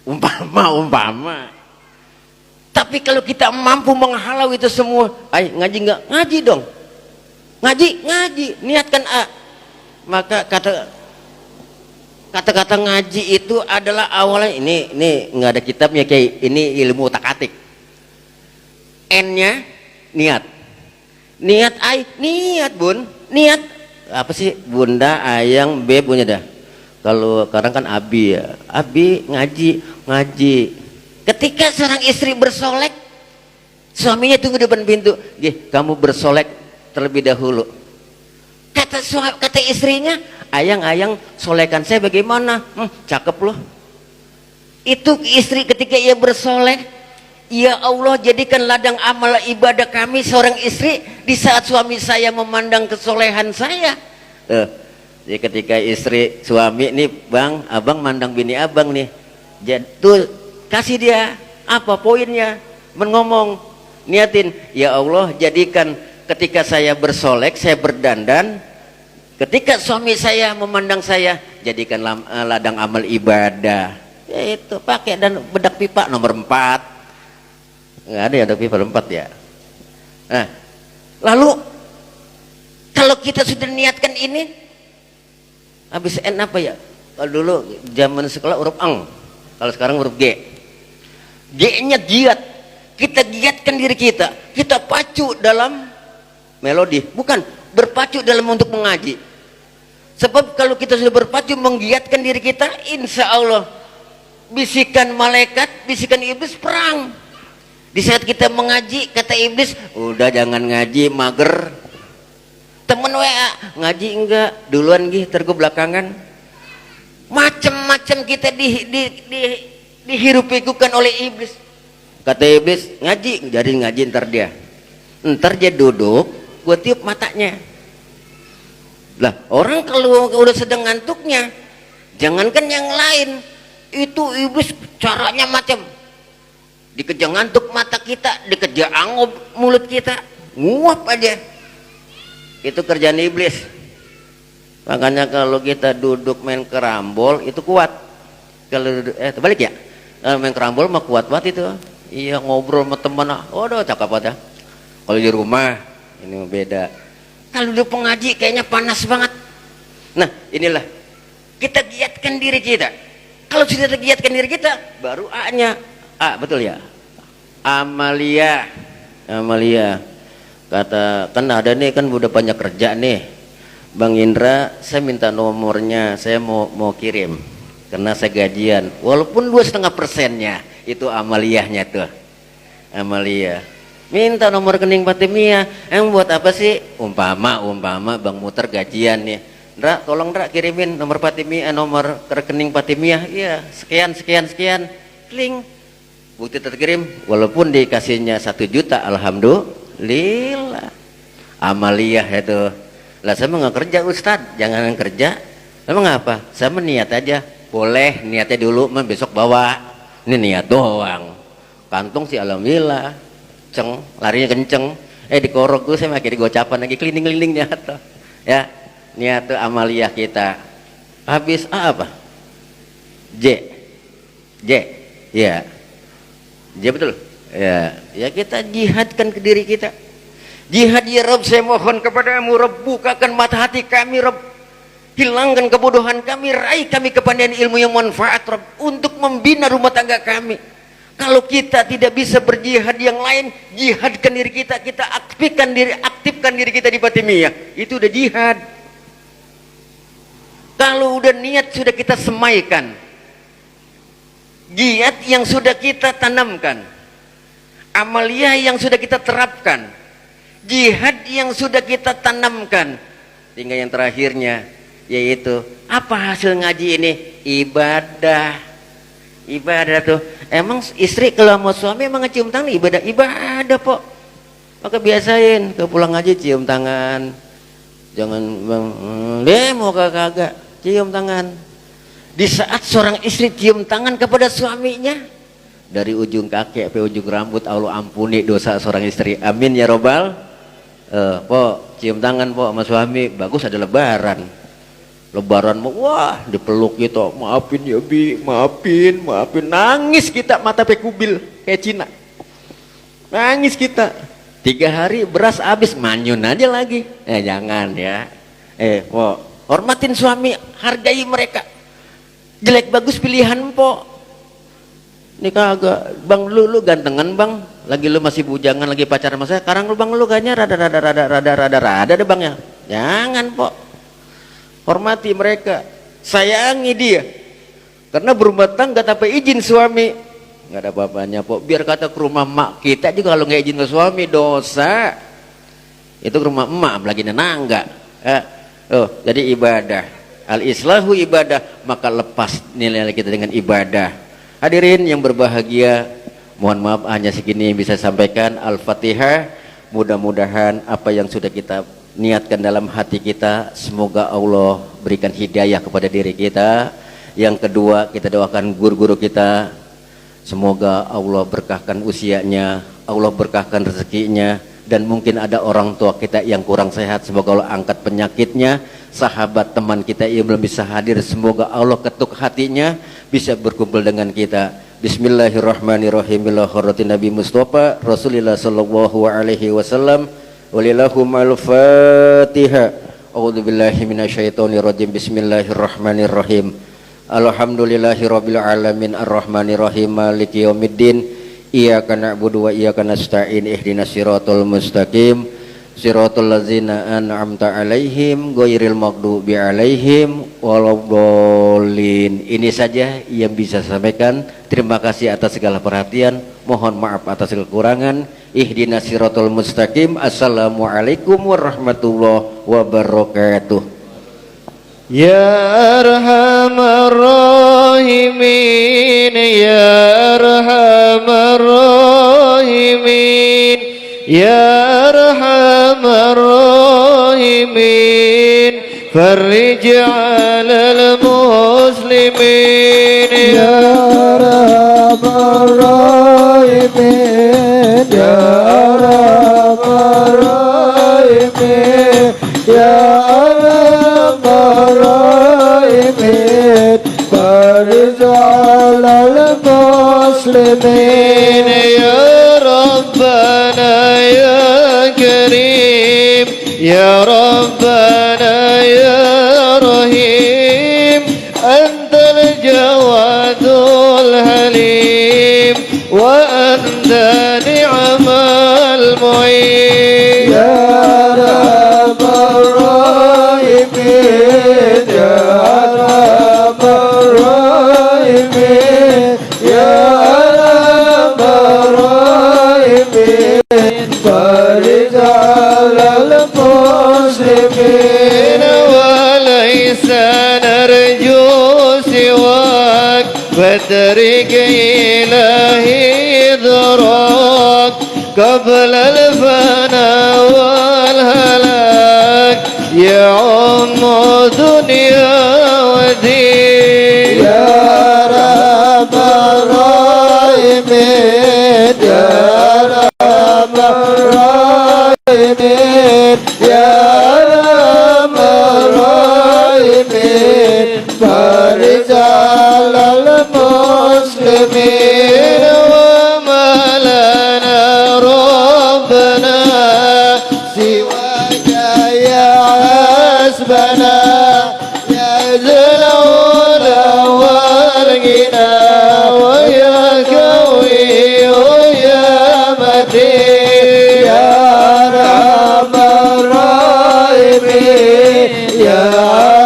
umpama. Tapi kalau kita mampu menghalau itu semua, ngaji nggak? Ngaji dong. Ngaji, niatkan A. Maka kata-kata ngaji itu adalah awalnya ini nggak ada kitabnya kayak ini ilmu otak-atik. N-nya niat. Niat bun, niat apa sih bunda ayang B punya dah. Kalau sekarang kan abi ya, abi ngaji. Ketika seorang istri bersolek, suaminya tunggu depan pintu. Gih, kamu bersolek terlebih dahulu. Kata istrinya, ayang solekan saya bagaimana? Cakep loh. Itu istri ketika ia bersolek, ya Allah jadikan ladang amal ibadah kami seorang istri di saat suami saya memandang kesolehan saya. Jadi ketika istri suami nih bang, abang mandang bini abang nih, tuh kasih dia apa poinnya, ngomong niatin, ya Allah jadikan ketika saya bersolek, saya berdandan, ketika suami saya memandang saya, jadikan ladang amal ibadah. Ya itu pakai dan bedak pipa nomor 4. Nggak ada ya bedak pipa 4 ya. Nah, lalu kalau kita sudah niatkan ini, habis N apa ya? Kalau dulu zaman sekolah huruf ang, kalau sekarang huruf G. G-nya giat. Kita giatkan diri kita. Kita pacu dalam melodi, bukan berpacu dalam untuk mengaji. Sebab kalau kita sudah berpacu menggiatkan diri kita, insya Allah bisikan malaikat, bisikan iblis perang. Di saat kita mengaji, kata iblis, udah jangan ngaji, mager. Temen WA, ngaji enggak, duluan gih, tergo belakangan. Macam-macam kita dihirup-hikukan oleh iblis. Kata iblis, ngaji, jadi ngaji ntar dia duduk, gua tiup matanya. Lah orang kalau udah sedang ngantuknya, jangankan yang lain, itu iblis caranya macam dikejar ngantuk mata kita, dikejar angop mulut kita, nguap aja. Itu kerjaan iblis. Makanya kalau kita duduk main kerambol itu kuat. Kalau terbalik ya, kalau main kerambol mah kuat banget itu. Iya, ngobrol sama teman, waduh cakep aja. Kalau di rumah ini beda. Kalau di pengaji kayaknya panas banget. Nah inilah kita giatkan diri kita. Kalau sudah giatkan diri kita, baru A-nya. A betul ya, Amalia. Kata kan ada nih kan udah banyak kerja nih, Bang Indra, saya minta nomornya, saya mau kirim karena saya gajian, walaupun 2,5%-nya itu amaliyahnya tuh. Amalia minta nomor rekening Fatimiyah, yang buat apa sih? Umpama Bang Muter gajian nih, Ndra tolong Ndra kirimin nomor Fatimiyah, nomor rekening Fatimiyah, iya sekian, kling, bukti terkirim, walaupun dikasihnya 1 juta, alhamdulillah. Amaliyah itu. Lah saya mau nggak kerja Ustadz, jangan kerja. Emang apa? Saya meniat aja. Boleh niatnya dulu, besok bawa. Ini niat doang. Kantung sih alhamdulillah, larinya kenceng. Dikorok gue, saya makin digocapan lagi, keliling-kelilingnya tuh. Ya, niat tuh amaliyah kita. Habis apa? J, ya. J betul. Ya kita jihadkan ke diri kita. Jihad ya Rabb, saya mohon kepadamu Rabb, bukakan mata hati kami Rabb, hilangkan kebodohan kami, raih kami kepandaian ilmu yang manfaat Rabb, untuk membina rumah tangga kami. Kalau kita tidak bisa berjihad yang lain, jihadkan diri kita, kita aktifkan diri kita di Fatimiyah, itu udah jihad. Kalau udah niat sudah kita semaikan, giat yang sudah kita tanamkan, amaliyah yang sudah kita terapkan, jihad yang sudah kita tanamkan, tinggal yang terakhirnya yaitu apa hasil ngaji ini? Ibadah tuh. Emang istri kalau mau suami emang cium tangan ibadah po. Maka biasain ke pulang ngaji cium tangan, jangan bang mau kagak cium tangan. Di saat seorang istri cium tangan kepada suaminya, dari ujung kaki sampai ujung rambut, Allah ampuni dosa seorang istri, amin ya robbal. Po cium tangan po sama suami, bagus ada lebaran mau wah dipeluk gitu, maafin ya bi, maafin, nangis kita mata pekubil kayak Cina, nangis kita 3 hari beras habis, manyun aja lagi. Jangan ya, po Hormatin suami, hargai mereka. Jelek bagus pilihan po. Ini kagak, bang lu gantengan bang, lagi lu masih bujangan, lagi pacaran sama saya. Sekarang lu bang lu kayaknya rada deh bang ya. Jangan po. Hormati mereka, sayangi dia. Karena berumah tangga tanpa izin suami nggak ada apa-apanya po. Biar kata ke rumah mak kita juga kalau nggak izin ke suami dosa. Itu ke rumah emak lagi nenangga. Jadi ibadah. Al-islahu ibadah, maka lepas nilai kita dengan ibadah. Hadirin yang berbahagia, mohon maaf hanya segini yang bisa sampaikan. Al-Fatihah. Mudah-mudahan apa yang sudah kita niatkan dalam hati kita, semoga Allah berikan hidayah kepada diri kita. Yang kedua, kita doakan guru-guru kita, semoga Allah berkahkan usianya, Allah berkahkan rezekinya. Dan mungkin ada orang tua kita yang kurang sehat, semoga Allah angkat penyakitnya. Sahabat teman kita yang belum bisa hadir, semoga Allah ketuk hatinya bisa berkumpul dengan kita. Bismillahirrahmanirrahim. Ila kharatin Nabi Mustafa Rasulillah sallallahu alaihi wasallam. Walillahumul Fatihah. A'udzubillahi minasyaitonirrajim. Bismillahirrahmanirrahim. Alhamdulillahirabbil alamin arrahmanirrahim maliki yaumiddin. Iyyaka na'budu wa iyyaka nasta'in. Ihdinas siratal mustaqim. Siratal ladzina an'amta 'alaihim ghairil maghdubi 'alaihim waladdallin. Ini saja yang bisa saya sampaikan. Terima kasih atas segala perhatian. Mohon maaf atas segala kekurangan. Ihdinas siratal mustaqim. Assalamualaikum warahmatullahi wabarakatuh. Ya Arhamar Rahimin, Ya Arhamar Rahimin, Ya Arhamar Rahimin, farij 'alal muslimin. Ya Arhamar Rahimin, Ya Arhamar Rahimin, Ya farij 'alal muslimin. Ya Rabbana ya Karim, Ya Rabbana ya Rahim, Antal Jawadul Halim, wa anta ni'mal mu'in. Ya Rabbal Rahimin, Ya Rabbal Rahimin, Ya Rabbal Rahimin, farij 'alal muslimin. Wa laysa narju siwak, fatrik ilahi dhrak, qabla al-fana wal halak, ya ummu dunya wa din. Ya Rabbal Rahimin, Ya Rabbal Rahimin, Ya Rabbal Rahimin, farij 'alal muslimin. Wa ma lana rabbana siwaka ya hasbana, ya zalula wal ghina, wa ya qawi ya matin. Ya Rabbal Rahimin, Ya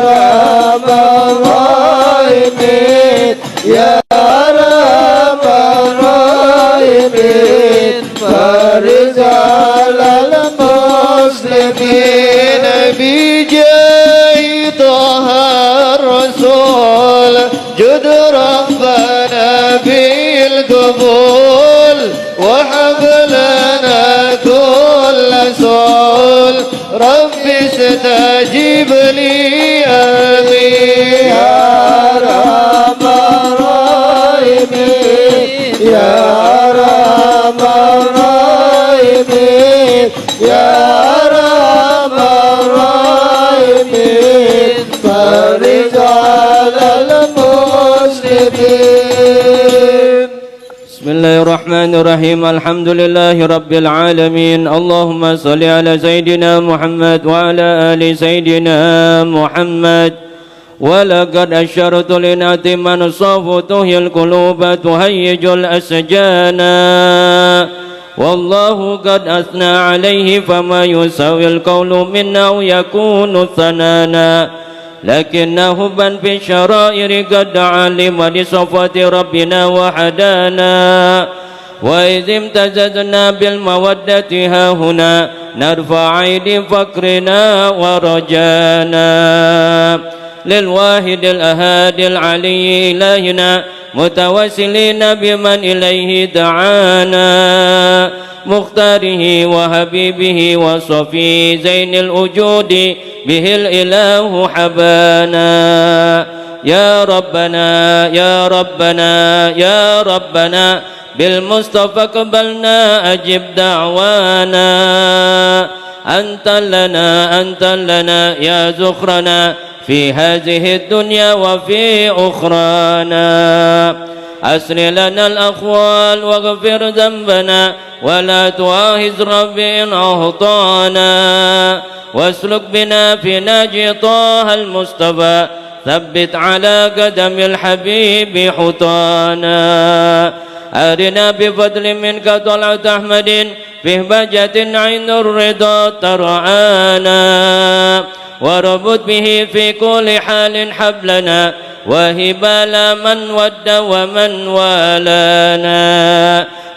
Rabbal Rahimin, Ya Rabbal Rahimin, farij 'alal muslimin. Bijai Taha Rasul, jud Rabbana bil qabul, wa hablana kulla sul, Rabbi istajib li amin. Ya Rabbal Rahimin, Ya Rabbal Rahimin, Ya Rabbal Rahimin, farij 'alal muslimin. الله الرحمن الرحيم الحمد لله رب العالمين اللهم صل على سيدنا محمد وعلى آل سيدنا محمد ولقد أشرت لنعت من صاف تهي القلوب تهيج الأسجان والله قد أثنى عليه فما يساوي القول منا يكون ثنانا لكنه بن في الشرائر قد علم لصفة ربنا وحدانا وإذ امتزجنا بالمودة ها هنا نرفع عيد فقرنا ورجانا للواحد الأهادي العلي إلهنا متوسلين بمن إليه دعانا مختاره وحبيبه وصفي زين الوجود به الإله حبانا يا ربنا يا ربنا يا ربنا بالمصطفى قبلنا أجب دعوانا أنت لنا يا زخرنا في هذه الدنيا وفي أخرانا أسر لنا الأخوال واغفر ذنبنا ولا تؤاخذ ربي إن أخطأنا واسلك بنا في ناجي طه المصطفى ثبت على قدم الحبيب حطانا أرنا بفضل منك طلعة أحمد في بهجة عين الرضا ترعانا وربط به في كل حال حبلنا وهبال من ود ومن والانا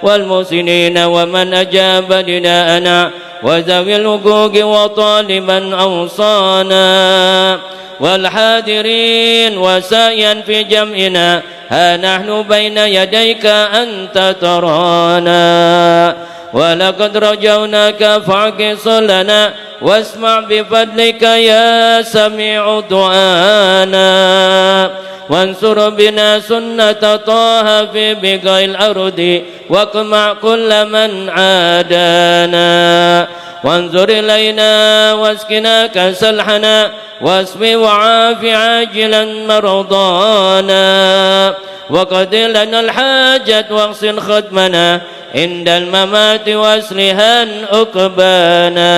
والمحسنين ومن أجاب نداءنا وذوي الحقوق وطالبا أوصانا والحاضرين وسائيا في جمعنا ها نحن بين يديك أنت ترانا ولقد رجوناك فاعكس لنا واسمع بفضلك يا سميع دعانا وانصر بنا سنة طه في بقاع الأرض واقمع كل من عادانا وانظر إلينا واسقنا كأس الحنا واسقي وعاف عاجلا مرضانا وقد لنا الحاجة واغسل ختمنا عند الممات واسلها أقبانا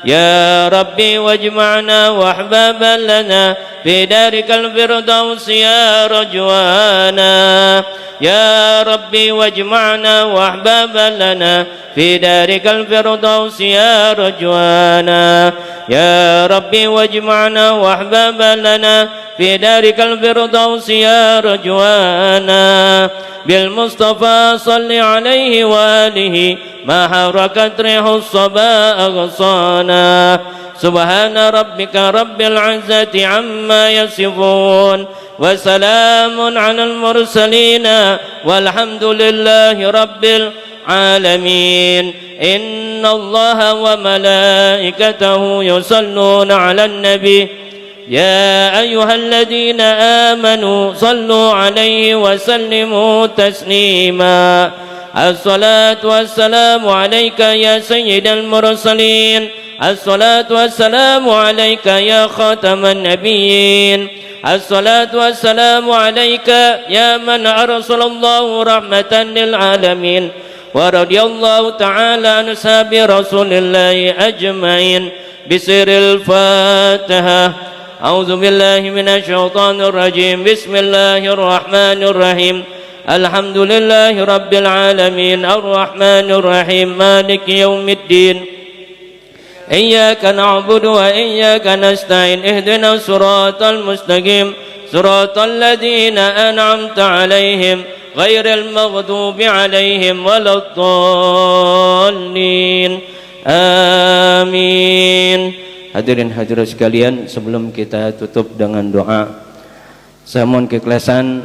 يا ربي واجمعنا واحبابا لنا في دارك الفردوس يا رجوانا يا ربي واجمعنا واحبابا لنا في دارك الفردوس يا رجوانا يا ربي واجمعنا واحبابا لنا في دارك الفردوس يا رجوانا بالمصطفى صل عليه وآله ما حركت ريح الصبا أغصانا سبحان ربك رب العزة عما يصفون وسلام على المرسلين والحمد لله رب العالمين إن الله وملائكته يصلون على النبي يا أيها الذين آمنوا صلوا عليه وسلموا تسليما الصلاة والسلام عليك يا سيد المرسلين الصلاة والسلام عليك يا خاتم النبيين الصلاة والسلام عليك يا من أرسل الله رحمة للعالمين ورضي الله تعالى عن أصحاب رسول الله أجمعين بسر الفاتحة أعوذ بالله من الشيطان الرجيم بسم الله الرحمن الرحيم الحمد لله رب العالمين الرحمن الرحيم مالك يوم الدين إياك نعبد وإياك نستعين اهدنا الصراط المستقيم صراط الذين أنعمت عليهم غير المغضوب عليهم ولا الضالين آمين. Hadirin hadirat sekalian, sebelum kita tutup dengan doa, saya mohon keikhlasan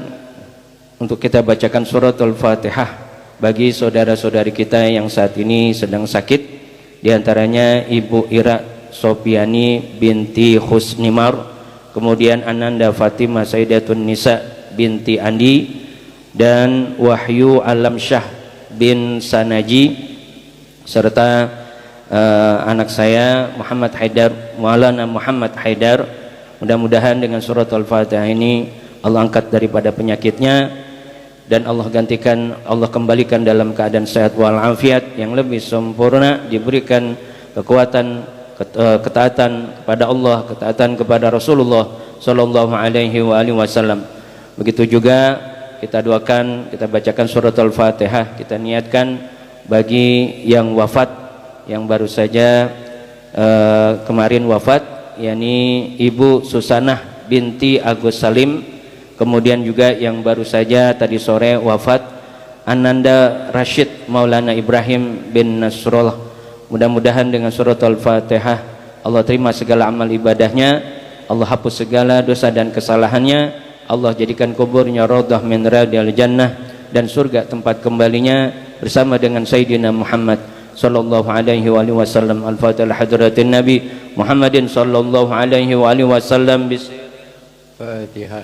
untuk kita bacakan suratul Fatihah bagi saudara-saudari kita yang saat ini sedang sakit, di antaranya Ibu Ira Sopiani binti Husnimar, kemudian Ananda Fatimah Sayyidatun Nisa binti Andi, dan Wahyu Alam Syah bin Sanaji, serta anak saya Muhammad Haidar, Maulana Muhammad Haidar. Mudah-mudahan dengan surat Al-Fatihah ini Allah angkat daripada penyakitnya dan Allah gantikan, Allah kembalikan dalam keadaan sehat walafiat yang lebih sempurna, diberikan kekuatan, ketaatan kepada Allah, ketaatan kepada Rasulullah sallallahu alaihi wasallam. Begitu juga kita doakan, kita bacakan surat Al-Fatihah, kita niatkan bagi yang wafat, yang baru saja kemarin wafat, yakni Ibu Susanah binti Agus Salim. Kemudian juga yang baru saja tadi sore wafat, Ananda Rashid Maulana Ibrahim bin Nasrullah. Mudah-mudahan dengan surat Al-Fatihah Allah terima segala amal ibadahnya, Allah hapus segala dosa dan kesalahannya, Allah jadikan kuburnya raudhah min riyadil jannah dan surga tempat kembalinya bersama dengan Sayyidina Muhammad sallallahu alaihi wasallam. Al-Fatihah hadratin Nabi Muhammadin sallallahu alaihi wasallam. Fatihah.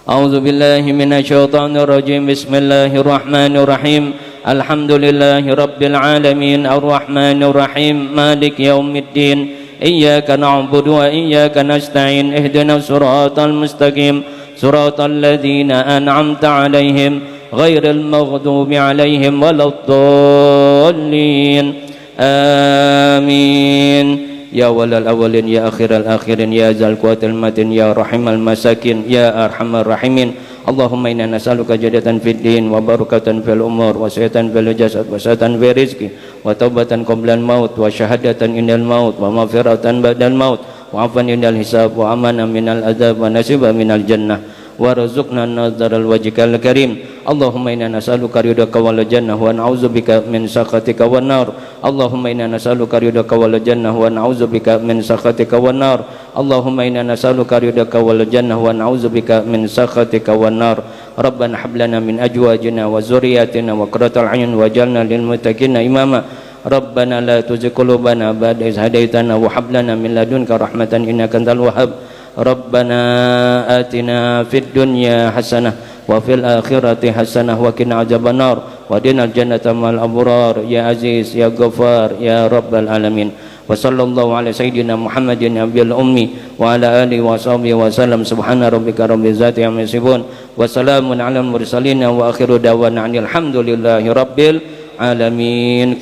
A'udzu billahi minasyaitonir rajim. Bismillahirrahmanirrahim. Alhamdulillahi rabbil alamin arrahmanir rahim maliki yaumiddin. Iyyaka na'budu wa iyyaka nasta'in. Ihdinas siratal mustaqim. Siratal ladzina an'amta 'alaihim ghairil maghdubi 'alaihim waladdallin. Amin. Ya walal awalin, ya akhiral akhirin, ya zal quwatil matin, ya rahimal masakin, ya arhamar rahimin. Allahumma inna nas'aluka jadatan fid din wa barakatan fil umur wa sihatan fil jasad wa sihatan fil rizqi wa taubatan qabla al maut wa syahadatan indal maut wa maghfiratan ba'dal maut wa afwan indal hisab wa amanan minal adzab wa nasiban minal jannah warzuqna nadharal wajhikal karim. Allahumma inna nas'aluka ridhaka wal jannah wa na'udzubika min sakhatika wan nar. Allahumma inna nas'aluka ridhaka wal jannah wa na'udzubika min sakhatika wan nar. Allahumma inna nas'aluka ridhaka wal jannah wa na'udzubika min sakhatika wan nar. Rabbana hab lana min azwajina wa dzurriyyatina qurrata a'yun waj'alna lil muttaqina imama. Rabbana la tuzigh qulubana ba'da idh hadaitana wa hab lana min ladunka rahmatan innaka antal wahhab. Rabbana atina fid dunya hasanah wa fil akhirati hasanah wa qina adzabannar wa qina jannata mal abrar ya aziz ya ghafar ya rabbal alamin. Wa sallallahu ala sayyidina Muhammadin nabiyil ummi wa ala alihi wa sahbihi wa sallam. Subhana rabbika rabbil izzati amma yasifun wa salamun alal mursalin wa akhiru da'wana alhamdulillahi rabbil alamin.